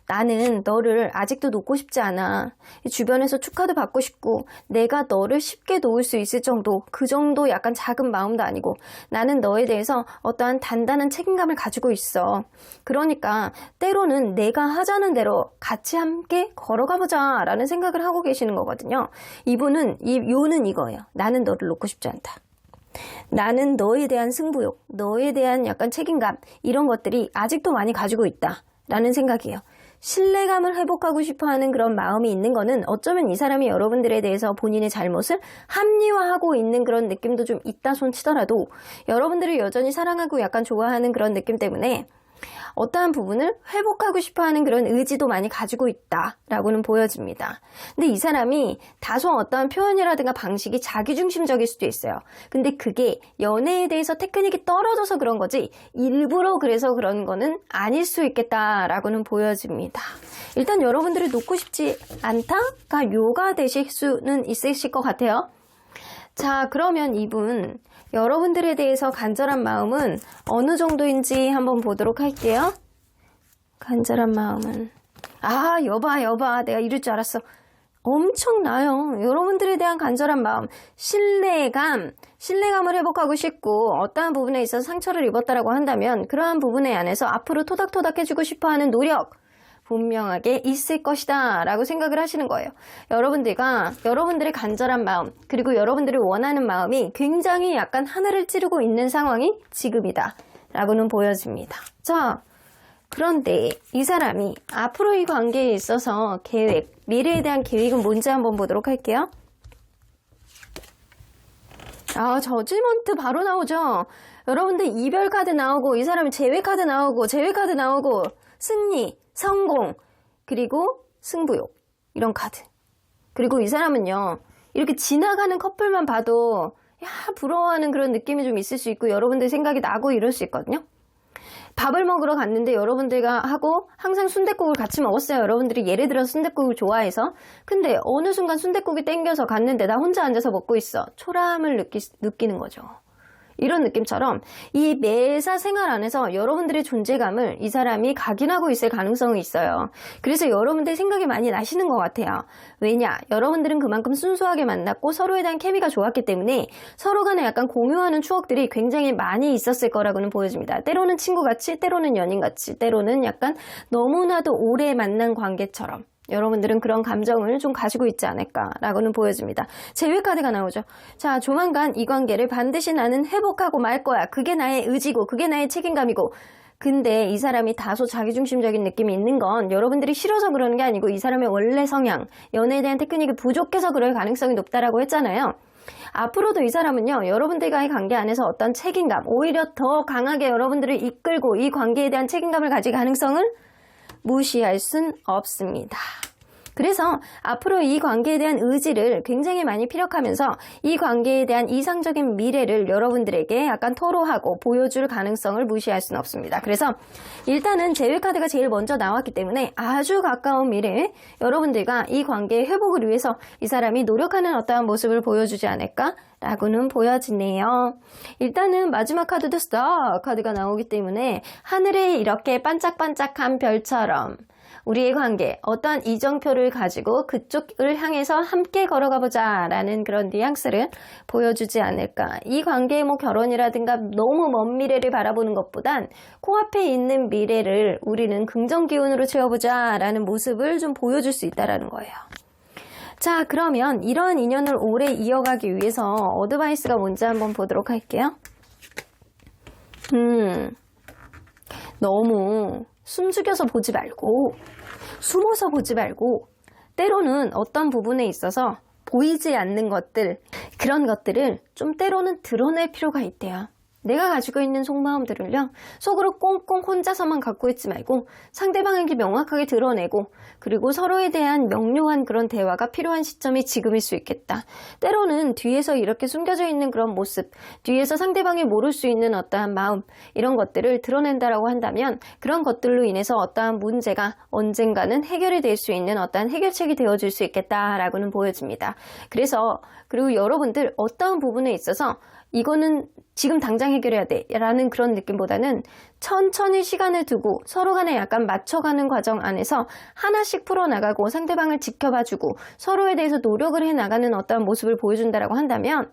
나는 너를 아직도 놓고 싶지 않아. 주변에서 축하도 받고 싶고 내가 너를 쉽게 놓을 수 있을 정도, 그 정도 약간 작은 마음도 아니고 나는 너에 대해서 어떠한 단단한 책임감을 가지고 있어. 그러니까 때로는 내가 하자는 대로 같이 함께 걸어가보자 라는 생각을 하고 계시는 거거든요. 이분은 요는 이거예요. 나는 너를 놓고 싶지 않다. 나는 너에 대한 승부욕, 너에 대한 약간 책임감 이런 것들이 아직도 많이 가지고 있다 라는 생각이에요. 신뢰감을 회복하고 싶어하는 그런 마음이 있는 거는 어쩌면 이 사람이 여러분들에 대해서 본인의 잘못을 합리화하고 있는 그런 느낌도 좀 있다 손 치더라도 여러분들을 여전히 사랑하고 약간 좋아하는 그런 느낌 때문에 어떠한 부분을 회복하고 싶어하는 그런 의지도 많이 가지고 있다라고는 보여집니다. 근데 이 사람이 다소 어떠한 표현이라든가 방식이 자기중심적일 수도 있어요. 근데 그게 연애에 대해서 테크닉이 떨어져서 그런 거지 일부러 그래서 그런 거는 아닐 수 있겠다라고는 보여집니다. 일단 여러분들을 놓고 싶지 않다가 요가 되실 수는 있으실 것 같아요. 자, 그러면 이분 여러분들에 대해서 간절한 마음은 어느 정도인지 한번 보도록 할게요. 간절한 마음은 여봐 내가 이럴 줄 알았어. 엄청나요. 여러분들에 대한 간절한 마음, 신뢰감을 회복하고 싶고 어떠한 부분에 있어서 상처를 입었다라고 한다면 그러한 부분에 안에서 앞으로 토닥토닥 해주고 싶어하는 노력 분명하게 있을 것이다 라고 생각을 하시는 거예요. 여러분들의 간절한 마음 그리고 여러분들이 원하는 마음이 굉장히 약간 하늘을 찌르고 있는 상황이 지금이다 라고는 보여집니다. 자, 그런데 이 사람이 앞으로 이 관계에 있어서 계획, 미래에 대한 계획은 뭔지 한번 보도록 할게요. 저지먼트 바로 나오죠. 여러분들 이별 카드 나오고 이 사람이 재회 카드 나오고 승리, 성공, 그리고 승부욕 이런 카드. 그리고 이 사람은요 이렇게 지나가는 커플만 봐도 부러워하는 그런 느낌이 좀 있을 수 있고 여러분들 생각이 나고 이럴 수 있거든요. 밥을 먹으러 갔는데 여러분들과 하고 항상 순댓국을 같이 먹었어요. 여러분들이 예를 들어서 순댓국을 좋아해서. 근데 어느 순간 순댓국이 땡겨서 갔는데 나 혼자 앉아서 먹고 있어. 초라함을 느끼는 거죠. 이런 느낌처럼 이 매사 생활 안에서 여러분들의 존재감을 이 사람이 각인하고 있을 가능성이 있어요. 그래서 여러분들 생각이 많이 나시는 것 같아요. 왜냐? 여러분들은 그만큼 순수하게 만났고 서로에 대한 케미가 좋았기 때문에 서로 간에 약간 공유하는 추억들이 굉장히 많이 있었을 거라고는 보여집니다. 때로는 친구같이, 때로는 연인같이, 때로는 약간 너무나도 오래 만난 관계처럼 여러분들은 그런 감정을 좀 가지고 있지 않을까라고는 보여집니다. 재회 카드가 나오죠. 자, 조만간 이 관계를 반드시 나는 회복하고 말 거야. 그게 나의 의지고 그게 나의 책임감이고. 근데 이 사람이 다소 자기중심적인 느낌이 있는 건 여러분들이 싫어서 그러는 게 아니고 이 사람의 원래 성향, 연애에 대한 테크닉이 부족해서 그럴 가능성이 높다라고 했잖아요. 앞으로도 이 사람은요 여러분들과의 관계 안에서 어떤 책임감, 오히려 더 강하게 여러분들을 이끌고 이 관계에 대한 책임감을 가질 가능성을 무시할 순 없습니다. 그래서 앞으로 이 관계에 대한 의지를 굉장히 많이 피력하면서 이 관계에 대한 이상적인 미래를 여러분들에게 약간 토로하고 보여줄 가능성을 무시할 수는 없습니다. 그래서 일단은 재회 카드가 제일 먼저 나왔기 때문에 아주 가까운 미래에 여러분들과 이 관계의 회복을 위해서 이 사람이 노력하는 어떠한 모습을 보여주지 않을까? 라고는 보여지네요. 일단은 마지막 카드도 스타 카드가 나오기 때문에 하늘에 이렇게 반짝반짝한 별처럼 우리의 관계, 어떠한 이정표를 가지고 그쪽을 향해서 함께 걸어가보자 라는 그런 뉘앙스를 보여주지 않을까. 이 관계의 결혼이라든가 너무 먼 미래를 바라보는 것보단 코앞에 있는 미래를 우리는 긍정 기운으로 채워보자 라는 모습을 좀 보여줄 수 있다는 거예요. 자, 그러면 이러한 인연을 오래 이어가기 위해서 어드바이스가 뭔지 한번 보도록 할게요. 너무 숨죽여서 보지 말고 숨어서 보지 말고 때로는 어떤 부분에 있어서 보이지 않는 것들, 그런 것들을 좀 때로는 드러낼 필요가 있대요. 내가 가지고 있는 속마음들을요, 속으로 꽁꽁 혼자서만 갖고 있지 말고 상대방에게 명확하게 드러내고, 그리고 서로에 대한 명료한 그런 대화가 필요한 시점이 지금일 수 있겠다. 때로는 뒤에서 이렇게 숨겨져 있는 그런 모습, 뒤에서 상대방이 모를 수 있는 어떠한 마음, 이런 것들을 드러낸다라고 한다면 그런 것들로 인해서 어떠한 문제가 언젠가는 해결이 될 수 있는 어떠한 해결책이 되어줄 수 있겠다라고는 보여집니다. 그리고 여러분들 어떠한 부분에 있어서 이거는 지금 당장 해결해야 돼 라는 그런 느낌보다는 천천히 시간을 두고 서로 간에 약간 맞춰가는 과정 안에서 하나씩 풀어나가고 상대방을 지켜봐주고 서로에 대해서 노력을 해나가는 어떠한 모습을 보여준다라고 한다면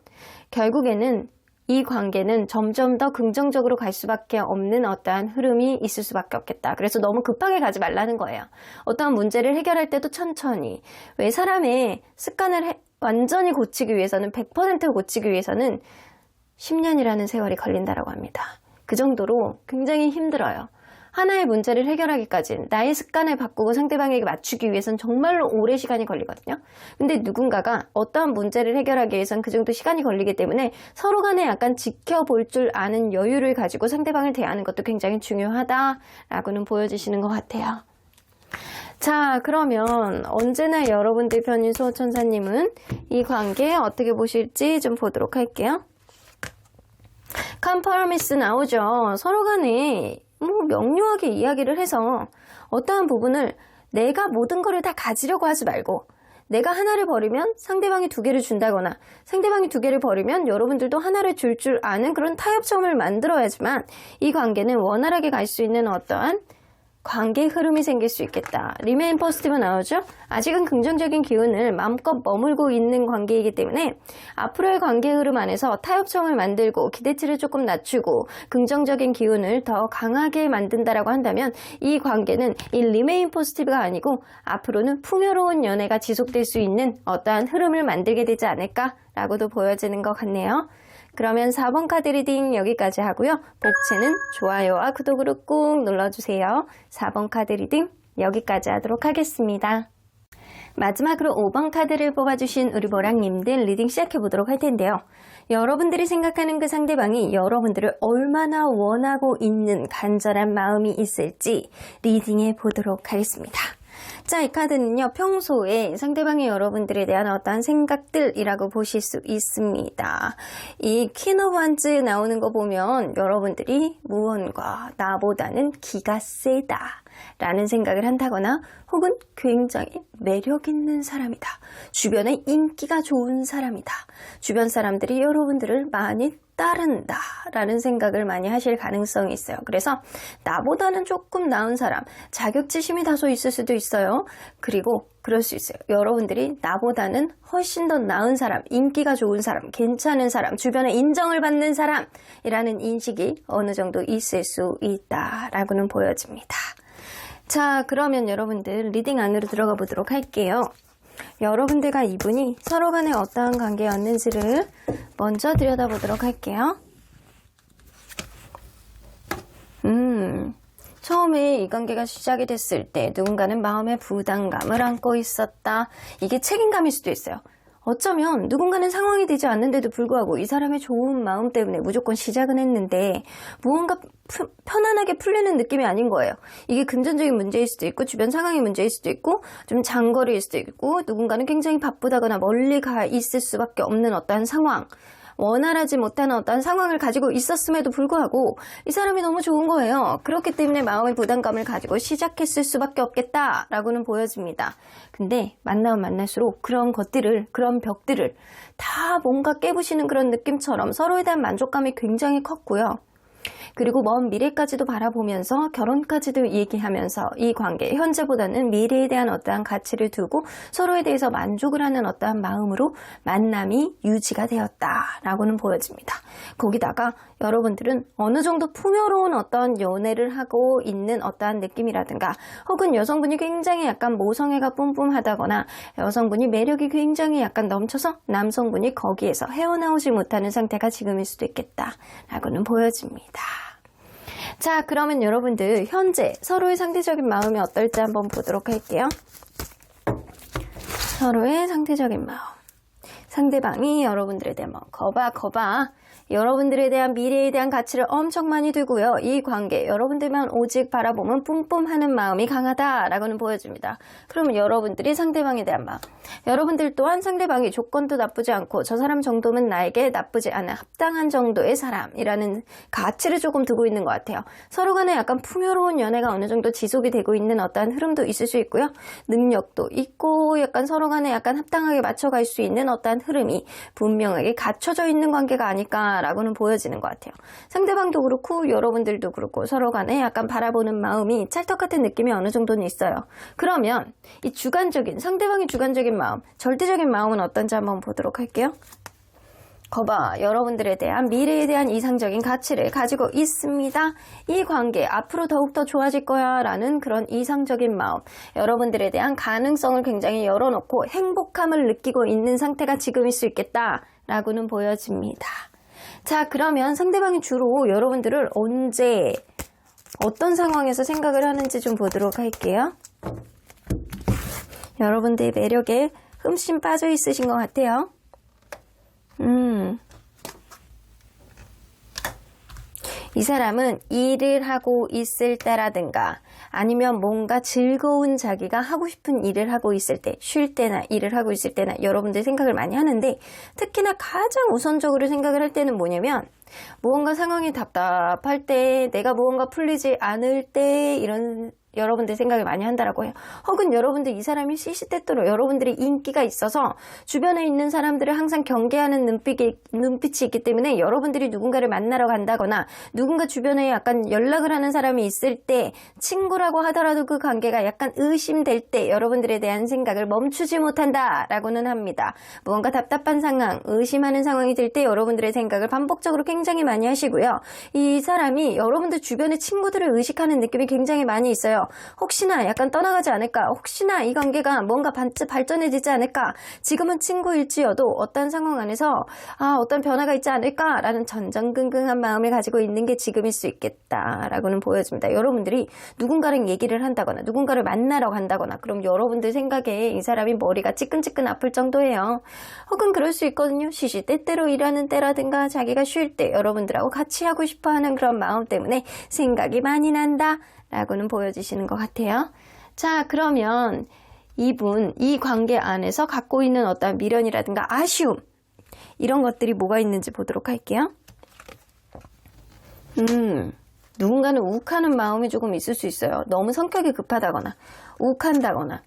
결국에는 이 관계는 점점 더 긍정적으로 갈 수밖에 없는 어떠한 흐름이 있을 수밖에 없겠다. 그래서 너무 급하게 가지 말라는 거예요. 어떠한 문제를 해결할 때도 천천히. 왜 사람의 습관을 완전히 고치기 위해서는 100% 고치기 위해서는 10년이라는 세월이 걸린다라고 합니다. 그 정도로 굉장히 힘들어요. 하나의 문제를 해결하기까지는 나의 습관을 바꾸고 상대방에게 맞추기 위해서는 정말로 오래 시간이 걸리거든요. 근데 누군가가 어떠한 문제를 해결하기 위해서는 그 정도 시간이 걸리기 때문에 서로 간에 약간 지켜볼 줄 아는 여유를 가지고 상대방을 대하는 것도 굉장히 중요하다라고는 보여주시는 것 같아요. 자, 그러면 언제나 여러분들 편인 수호천사님은 이 관계 어떻게 보실지 좀 보도록 할게요. 컴프로미스 나오죠. 서로 간에 명료하게 이야기를 해서 어떠한 부분을 내가 모든 거를 다 가지려고 하지 말고 내가 하나를 버리면 상대방이 두 개를 준다거나 상대방이 두 개를 버리면 여러분들도 하나를 줄 아는 그런 타협점을 만들어야지만 이 관계는 원활하게 갈 수 있는 어떠한 관계 흐름이 생길 수 있겠다. 리메인 포지티브 나오죠? 아직은 긍정적인 기운을 마음껏 머물고 있는 관계이기 때문에 앞으로의 관계 흐름 안에서 타협점을 만들고 기대치를 조금 낮추고 긍정적인 기운을 더 강하게 만든다라고 한다면 이 관계는 이 리메인 포지티브가 아니고 앞으로는 풍요로운 연애가 지속될 수 있는 어떠한 흐름을 만들게 되지 않을까라고도 보여지는 것 같네요. 그러면 4번 카드 리딩 여기까지 하고요. 복채는 좋아요와 구독으로 꾹 눌러주세요. 4번 카드 리딩 여기까지 하도록 하겠습니다. 마지막으로 5번 카드를 뽑아주신 우리 보랑님들 리딩 시작해보도록 할 텐데요. 여러분들이 생각하는 그 상대방이 여러분들을 얼마나 원하고 있는 간절한 마음이 있을지 리딩해 보도록 하겠습니다. 자, 이 카드는요, 평소에 상대방이 여러분들에 대한 어떠한 생각들이라고 보실 수 있습니다. 이 퀸 오브 원즈 나오는 거 보면 여러분들이 무언가 나보다는 기가 세다 라는 생각을 한다거나 혹은 굉장히 매력 있는 사람이다. 주변에 인기가 좋은 사람이다. 주변 사람들이 여러분들을 많이 따른다 라는 생각을 많이 하실 가능성이 있어요. 그래서 나보다는 조금 나은 사람, 자격지심이 다소 있을 수도 있어요. 그리고 그럴 수 있어요. 여러분들이 나보다는 훨씬 더 나은 사람, 인기가 좋은 사람, 괜찮은 사람, 주변에 인정을 받는 사람이라는 인식이 어느 정도 있을 수 있다라고는 보여집니다. 자, 그러면 여러분들 리딩 안으로 들어가 보도록 할게요. 여러분들과 이분이 서로 간에 어떠한 관계였는지를 먼저 들여다보도록 할게요. 처음에 이 관계가 시작이 됐을 때 누군가는 마음의 부담감을 안고 있었다. 이게 책임감일 수도 있어요. 어쩌면 누군가는 상황이 되지 않는데도 불구하고 이 사람의 좋은 마음 때문에 무조건 시작은 했는데 무언가 편안하게 풀리는 느낌이 아닌 거예요. 이게 금전적인 문제일 수도 있고 주변 상황의 문제일 수도 있고 좀 장거리일 수도 있고 누군가는 굉장히 바쁘다거나 멀리 가 있을 수밖에 없는 어떠한 상황, 원활하지 못한 어떤 상황을 가지고 있었음에도 불구하고 이 사람이 너무 좋은 거예요. 그렇기 때문에 마음의 부담감을 가지고 시작했을 수밖에 없겠다라고는 보여집니다. 근데 만나면 만날수록 그런 것들을, 그런 벽들을 다 뭔가 깨부시는 그런 느낌처럼 서로에 대한 만족감이 굉장히 컸고요. 그리고 먼 미래까지도 바라보면서 결혼까지도 얘기하면서 이 관계, 현재보다는 미래에 대한 어떠한 가치를 두고 서로에 대해서 만족을 하는 어떠한 마음으로 만남이 유지가 되었다라고는 보여집니다. 거기다가 여러분들은 어느 정도 풍요로운 어떤 연애를 하고 있는 어떠한 느낌이라든가 혹은 여성분이 굉장히 약간 모성애가 뿜뿜하다거나 여성분이 매력이 굉장히 약간 넘쳐서 남성분이 거기에서 헤어나오지 못하는 상태가 지금일 수도 있겠다라고는 보여집니다. 자, 그러면 여러분들 현재 서로의 상대적인 마음이 어떨지 한번 보도록 할게요. 서로의 상대적인 마음. 상대방이 여러분들에 대한 뭐 거봐 여러분들에 대한 미래에 대한 가치를 엄청 많이 두고요. 이 관계 여러분들만 오직 바라보면 뿜뿜하는 마음이 강하다라고는 보여줍니다. 그러면 여러분들이 상대방에 대한 마음, 여러분들 또한 상대방이 조건도 나쁘지 않고 저 사람 정도면 나에게 나쁘지 않은 합당한 정도의 사람이라는 가치를 조금 두고 있는 것 같아요. 서로 간에 약간 풍요로운 연애가 어느 정도 지속이 되고 있는 어떠한 흐름도 있을 수 있고요. 능력도 있고 약간 서로 간에 약간 합당하게 맞춰갈 수 있는 어떠한 흐름이 분명하게 갖춰져 있는 관계가 아닐까 라고는 보여지는 것 같아요. 상대방도 그렇고 여러분들도 그렇고 서로 간에 약간 바라보는 마음이 찰떡 같은 느낌이 어느 정도는 있어요. 그러면 이 주관적인, 상대방의 주관적인 마음, 절대적인 마음은 어떤지 한번 보도록 할게요. 거봐, 여러분들에 대한 미래에 대한 이상적인 가치를 가지고 있습니다. 이 관계 앞으로 더욱더 좋아질 거야 라는 그런 이상적인 마음, 여러분들에 대한 가능성을 굉장히 열어놓고 행복함을 느끼고 있는 상태가 지금일 수 있겠다 라고는 보여집니다. 자, 그러면 상대방이 주로 여러분들을 언제 어떤 상황에서 생각을 하는지 좀 보도록 할게요. 여러분들의 매력에 흠씬 빠져 있으신 것 같아요. 이 사람은 일을 하고 있을 때라든가 아니면 뭔가 즐거운 자기가 하고 싶은 일을 하고 있을 때, 쉴 때나 일을 하고 있을 때나 여러분들 생각을 많이 하는데, 특히나 가장 우선적으로 생각을 할 때는 뭐냐면 무언가 상황이 답답할 때, 내가 무언가 풀리지 않을 때 이런 여러분들 생각을 많이 한다라고 해요. 혹은 여러분들 이 사람이 시시때때로 여러분들이 인기가 있어서 주변에 있는 사람들을 항상 경계하는 눈빛이 있기 때문에 여러분들이 누군가를 만나러 간다거나 누군가 주변에 약간 연락을 하는 사람이 있을 때 친구라고 하더라도 그 관계가 약간 의심될 때 여러분들에 대한 생각을 멈추지 못한다라고는 합니다. 무언가 답답한 상황, 의심하는 상황이 들 때 여러분들의 생각을 반복적으로 굉장히 많이 하시고요. 이 사람이 여러분들 주변의 친구들을 의식하는 느낌이 굉장히 많이 있어요. 혹시나 약간 떠나가지 않을까, 혹시나 이 관계가 뭔가 발전해지지 않을까, 지금은 친구일지어도 어떤 상황 안에서 어떤 변화가 있지 않을까라는 전전긍긍한 마음을 가지고 있는 게 지금일 수 있겠다라고는 보여집니다. 여러분들이 누군가랑 얘기를 한다거나 누군가를 만나러 간다거나 그럼 여러분들 생각에 이 사람이 머리가 찌끈찌끈 아플 정도예요. 혹은 그럴 수 있거든요. 시시때때로 일하는 때라든가 자기가 쉴 때 여러분들하고 같이 하고 싶어하는 그런 마음 때문에 생각이 많이 난다 라고는 보여지시는 것 같아요. 자, 그러면 이분, 이 관계 안에서 갖고 있는 어떤 미련이라든가 아쉬움, 이런 것들이 뭐가 있는지 보도록 할게요. 누군가는 욱하는 마음이 조금 있을 수 있어요. 너무 성격이 급하다거나 욱한다거나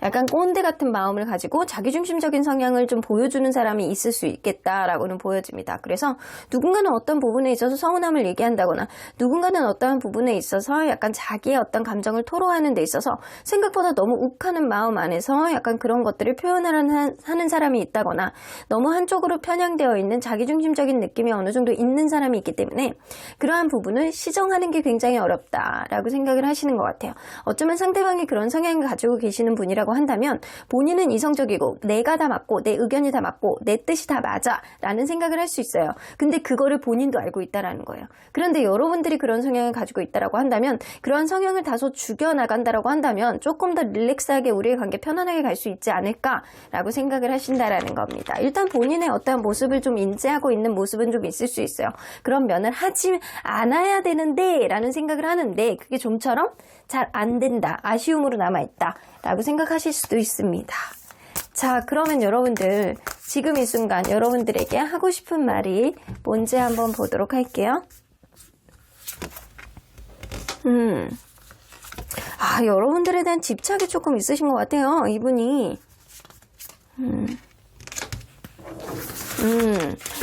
약간 꼰대 같은 마음을 가지고 자기중심적인 성향을 좀 보여주는 사람이 있을 수 있겠다라고는 보여집니다. 그래서 누군가는 어떤 부분에 있어서 서운함을 얘기한다거나 누군가는 어떠한 부분에 있어서 약간 자기의 어떤 감정을 토로하는 데 있어서 생각보다 너무 욱하는 마음 안에서 약간 그런 것들을 하는 사람이 있다거나 너무 한쪽으로 편향되어 있는 자기중심적인 느낌이 어느 정도 있는 사람이 있기 때문에 그러한 부분을 시정하는 게 굉장히 어렵다라고 생각을 하시는 것 같아요. 어쩌면 상대방이 그런 성향을 가지고 계시는 분이라고 한다면 본인은 이성적이고 내가 다 맞고 내 의견이 다 맞고 내 뜻이 다 맞아 라는 생각을 할 수 있어요. 근데 그거를 본인도 알고 있다라는 거예요. 그런데 여러분들이 그런 성향을 가지고 있다라고 한다면 그러한 성향을 다소 죽여나간다라고 한다면 조금 더 릴렉스하게 우리의 관계 편안하게 갈 수 있지 않을까라고 생각을 하신다라는 겁니다. 일단 본인의 어떠한 모습을 좀 인지하고 있는 모습은 좀 있을 수 있어요. 그런 면을 하지 않아야 되는데 라는 생각을 하는데 그게 좀처럼 잘 안 된다, 아쉬움으로 남아있다 라고 생각하실 수도 있습니다. 자, 그러면 여러분들 지금 이 순간 여러분들에게 하고 싶은 말이 뭔지 한번 보도록 할게요. 여러분들에 대한 집착이 조금 있으신 것 같아요. 이분이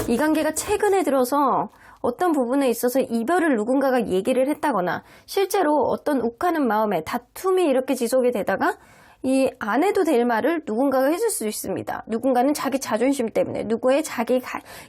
이 관계가 최근에 들어서 어떤 부분에 있어서 이별을 누군가가 얘기를 했다거나 실제로 어떤 욱하는 마음에 다툼이 이렇게 지속이 되다가 이 안 해도 될 말을 누군가가 해줄 수 있습니다. 누군가는 자기 자존심 때문에 누구의 자기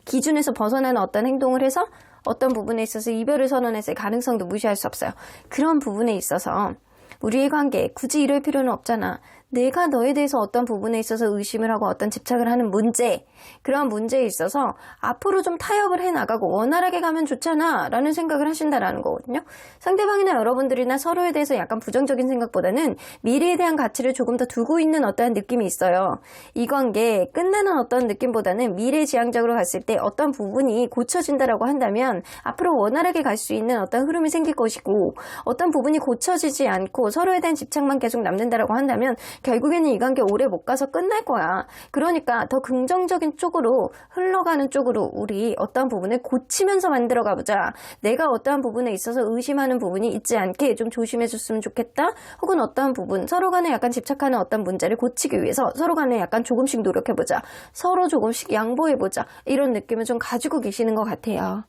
기준에서 벗어나는 어떤 행동을 해서 어떤 부분에 있어서 이별을 선언했을 가능성도 무시할 수 없어요. 그런 부분에 있어서 우리의 관계 굳이 이럴 필요는 없잖아. 내가 너에 대해서 어떤 부분에 있어서 의심을 하고 어떤 집착을 하는 문제, 그런 문제에 있어서 앞으로 좀 타협을 해나가고 원활하게 가면 좋잖아 라는 생각을 하신다라는 거거든요. 상대방이나 여러분들이나 서로에 대해서 약간 부정적인 생각보다는 미래에 대한 가치를 조금 더 두고 있는 어떠한 느낌이 있어요. 이 관계 끝나는 어떤 느낌보다는 미래지향적으로 갔을 때 어떤 부분이 고쳐진다라고 한다면 앞으로 원활하게 갈 수 있는 어떤 흐름이 생길 것이고, 어떤 부분이 고쳐지지 않고 서로에 대한 집착만 계속 남는다라고 한다면 결국에는 이 관계 오래 못 가서 끝날 거야. 그러니까 더 긍정적인 쪽으로 흘러가는 쪽으로 우리 어떤 부분을 고치면서 만들어 가보자. 내가 어떠한 부분에 있어서 의심하는 부분이 있지 않게 좀 조심해 줬으면 좋겠다. 혹은 어떠한 부분, 서로 간에 약간 집착하는 어떤 문제를 고치기 위해서 서로 간에 약간 조금씩 노력해보자. 서로 조금씩 양보해보자. 이런 느낌을 좀 가지고 계시는 것 같아요.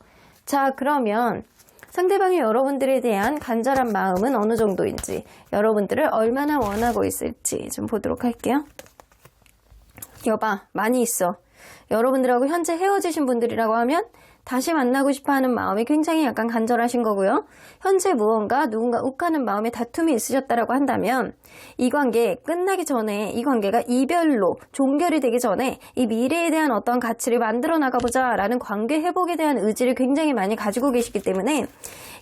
자, 그러면 상대방이 여러분들에 대한 간절한 마음은 어느 정도인지, 여러분들을 얼마나 원하고 있을지 좀 보도록 할게요. 여봐, 많이 있어. 여러분들하고 현재 헤어지신 분들이라고 하면 다시 만나고 싶어하는 마음이 굉장히 약간 간절하신 거고요. 현재 무언가 누군가 욱하는 마음에 다툼이 있으셨다라고 한다면 이 관계 끝나기 전에, 이 관계가 이별로 종결이 되기 전에 이 미래에 대한 어떤 가치를 만들어 나가보자 라는 관계 회복에 대한 의지를 굉장히 많이 가지고 계시기 때문에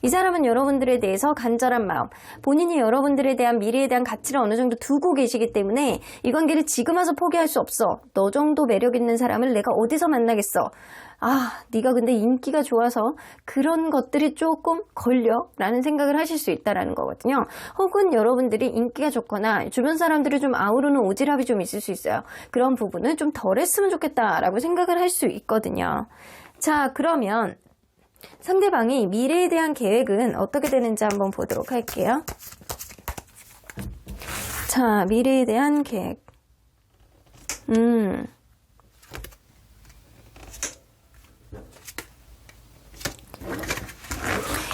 이 사람은 여러분들에 대해서 간절한 마음, 본인이 여러분들에 대한 미래에 대한 가치를 어느 정도 두고 계시기 때문에 이 관계를 지금 와서 포기할 수 없어. 너 정도 매력 있는 사람을 내가 어디서 만나겠어. 아, 네가 근데 인기가 좋아서 그런 것들이 조금 걸려 라는 생각을 하실 수 있다라는 거거든요. 혹은 여러분들이 인기가 좋거나 주변 사람들이 좀 아우르는 오지랖이 좀 있을 수 있어요. 그런 부분을 좀 덜 했으면 좋겠다라고 생각을 할 수 있거든요. 자, 그러면 상대방이 미래에 대한 계획은 어떻게 되는지 한번 보도록 할게요. 자, 미래에 대한 계획.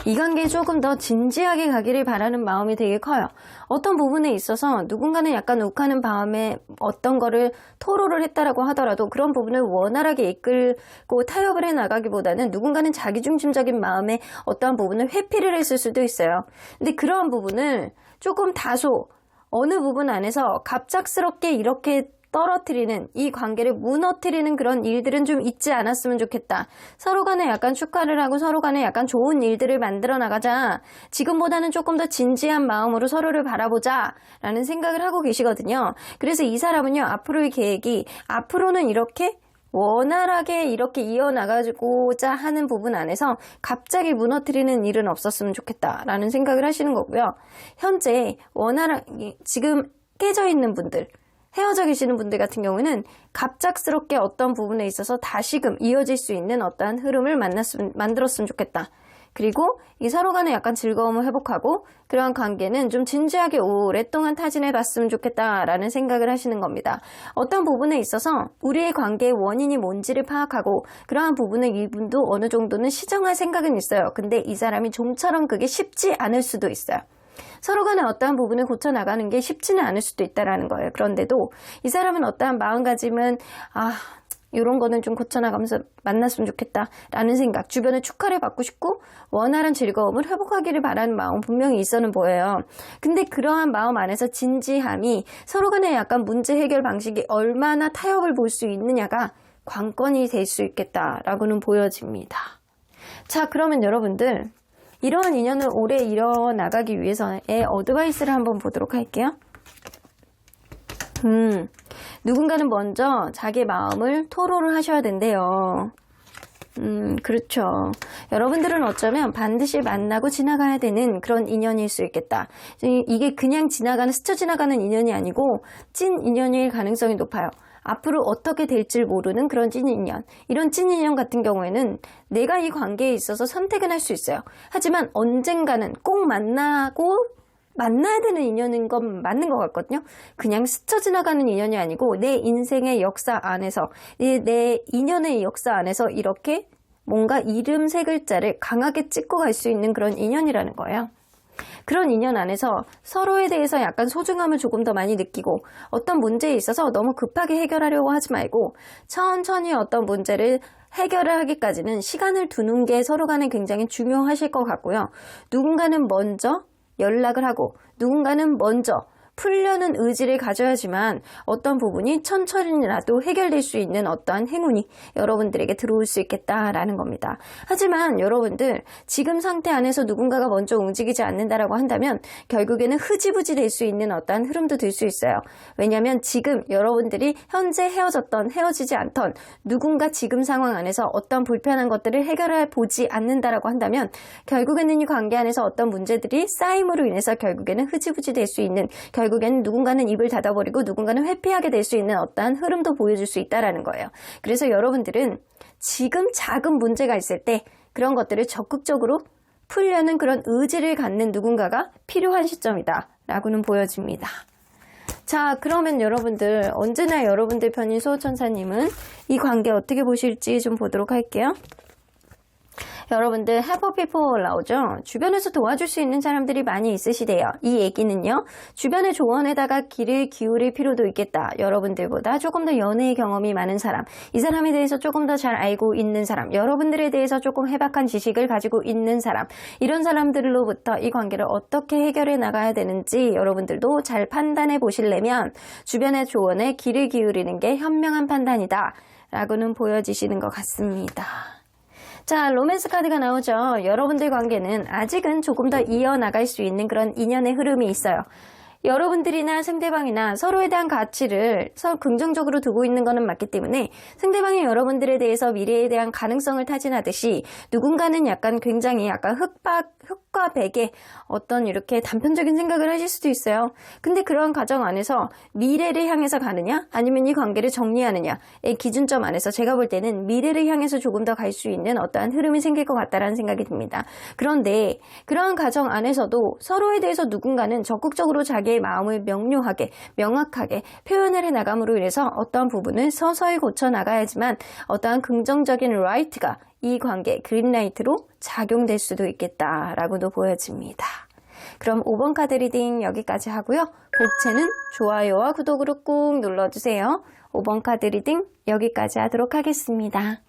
이 관계에 조금 더 진지하게 가기를 바라는 마음이 되게 커요. 어떤 부분에 있어서 누군가는 약간 욱하는 마음에 어떤 거를 토로를 했다라고 하더라도 그런 부분을 원활하게 이끌고 타협을 해나가기보다는 누군가는 자기중심적인 마음에 어떠한 부분을 회피를 했을 수도 있어요. 근데 그러한 부분을 조금 다소 어느 부분 안에서 갑작스럽게 이렇게 떨어뜨리는, 이 관계를 무너뜨리는 그런 일들은 좀 있지 않았으면 좋겠다. 서로 간에 약간 축하를 하고 서로 간에 약간 좋은 일들을 만들어 나가자. 지금보다는 조금 더 진지한 마음으로 서로를 바라보자 라는 생각을 하고 계시거든요. 그래서 이 사람은요, 앞으로의 계획이 앞으로는 이렇게 원활하게 이렇게 이어나가고자 하는 부분 안에서 갑자기 무너뜨리는 일은 없었으면 좋겠다라는 생각을 하시는 거고요. 현재 원활하게 지금 깨져 있는 분들, 헤어져 계시는 분들 같은 경우는 갑작스럽게 어떤 부분에 있어서 다시금 이어질 수 있는 어떠한 흐름을 만들었으면 좋겠다. 그리고 이 서로 간에 약간 즐거움을 회복하고 그러한 관계는 좀 진지하게 오랫동안 타진해 봤으면 좋겠다라는 생각을 하시는 겁니다. 어떤 부분에 있어서 우리의 관계의 원인이 뭔지를 파악하고 그러한 부분을 이분도 어느 정도는 시정할 생각은 있어요. 근데 이 사람이 좀처럼 그게 쉽지 않을 수도 있어요. 서로 간에 어떠한 부분을 고쳐나가는 게 쉽지는 않을 수도 있다라는 거예요. 그런데도 이 사람은 어떠한 마음가짐은 이런 거는 좀 고쳐나가면서 만났으면 좋겠다라는 생각, 주변에 축하를 받고 싶고 원활한 즐거움을 회복하기를 바라는 마음 분명히 있어는 보여요. 근데 그러한 마음 안에서 진지함이 서로 간에 약간 문제 해결 방식이 얼마나 타협을 볼 수 있느냐가 관건이 될 수 있겠다라고는 보여집니다. 자, 그러면 여러분들 이러한 인연을 오래 이어나가기 위해서의 어드바이스를 한번 보도록 할게요. 누군가는 먼저 자기 마음을 토로를 하셔야 된대요. 그렇죠. 여러분들은 어쩌면 반드시 만나고 지나가야 되는 그런 인연일 수 있겠다. 이게 그냥 스쳐 지나가는 인연이 아니고 찐 인연일 가능성이 높아요. 앞으로 어떻게 될지 모르는 그런 찐 인연. 이런 찐 인연 같은 경우에는 내가 이 관계에 있어서 선택은 할 수 있어요. 하지만 언젠가는 꼭 만나야 되는 인연인 건 맞는 것 같거든요. 그냥 스쳐 지나가는 인연이 아니고 내 인생의 역사 안에서, 내 인연의 역사 안에서 이렇게 뭔가 이름 세 글자를 강하게 찍고 갈 수 있는 그런 인연이라는 거예요. 그런 인연 안에서 서로에 대해서 약간 소중함을 조금 더 많이 느끼고 어떤 문제에 있어서 너무 급하게 해결하려고 하지 말고 천천히 어떤 문제를 해결을 하기까지는 시간을 두는 게 서로 간에 굉장히 중요하실 것 같고요. 누군가는 먼저 연락을 하고 누군가는 먼저 풀려는 의지를 가져야지만 어떤 부분이 천천히라도 해결될 수 있는 어떠한 행운이 여러분들에게 들어올 수 있겠다라는 겁니다. 하지만 여러분들 지금 상태 안에서 누군가가 먼저 움직이지 않는다라고 한다면 결국에는 흐지부지 될 수 있는 어떠한 흐름도 들 수 있어요. 왜냐하면 지금 여러분들이 현재 헤어졌던 헤어지지 않던 누군가 지금 상황 안에서 어떤 불편한 것들을 해결해 보지 않는다라고 한다면 결국에는 이 관계 안에서 어떤 문제들이 쌓임으로 인해서 결국에는 흐지부지 될 수 있는, 결국에는 누군가는 입을 닫아버리고 누군가는 회피하게 될 수 있는 어떠한 흐름도 보여줄 수 있다라는 거예요. 그래서 여러분들은 지금 작은 문제가 있을 때 그런 것들을 적극적으로 풀려는 그런 의지를 갖는 누군가가 필요한 시점이다 라고는 보여집니다. 자, 그러면 여러분들, 언제나 여러분들 편인 수호천사님은 이 관계 어떻게 보실지 좀 보도록 할게요. 여러분들 help people 나오죠? 주변에서 도와줄 수 있는 사람들이 많이 있으시대요. 이 얘기는요, 주변의 조언에다가 귀를 기울일 필요도 있겠다. 여러분들보다 조금 더 연애의 경험이 많은 사람, 이 사람에 대해서 조금 더 잘 알고 있는 사람, 여러분들에 대해서 조금 해박한 지식을 가지고 있는 사람, 이런 사람들로부터 이 관계를 어떻게 해결해 나가야 되는지 여러분들도 잘 판단해 보시려면 주변의 조언에 귀를 기울이는 게 현명한 판단이다 라고는 보여지시는 것 같습니다. 자, 로맨스 카드가 나오죠. 여러분들 관계는 아직은 조금 더 이어나갈 수 있는 그런 인연의 흐름이 있어요. 여러분들이나 상대방이나 서로에 대한 가치를 긍정적으로 두고 있는 것은 맞기 때문에 상대방이 여러분들에 대해서 미래에 대한 가능성을 타진하듯이 누군가는 약간 굉장히 약간 흑과 백의 어떤 이렇게 단편적인 생각을 하실 수도 있어요. 근데 그런 과정 안에서 미래를 향해서 가느냐 아니면 이 관계를 정리하느냐의 기준점 안에서 제가 볼 때는 미래를 향해서 조금 더 갈 수 있는 어떠한 흐름이 생길 것 같다라는 생각이 듭니다. 그런데 그러한 과정 안에서도 서로에 대해서 누군가는 적극적으로 자기의 마음을 명료하게 명확하게 표현을 해나감으로 인해서 어떠한 부분을 서서히 고쳐나가야지만 어떠한 긍정적인 라이트가 이 관계 그린라이트로 작용될 수도 있겠다라고도 보여집니다. 그럼 5번 카드 리딩 여기까지 하고요. 복채는 좋아요와 구독으로 꾹 눌러주세요. 5번 카드 리딩 여기까지 하도록 하겠습니다.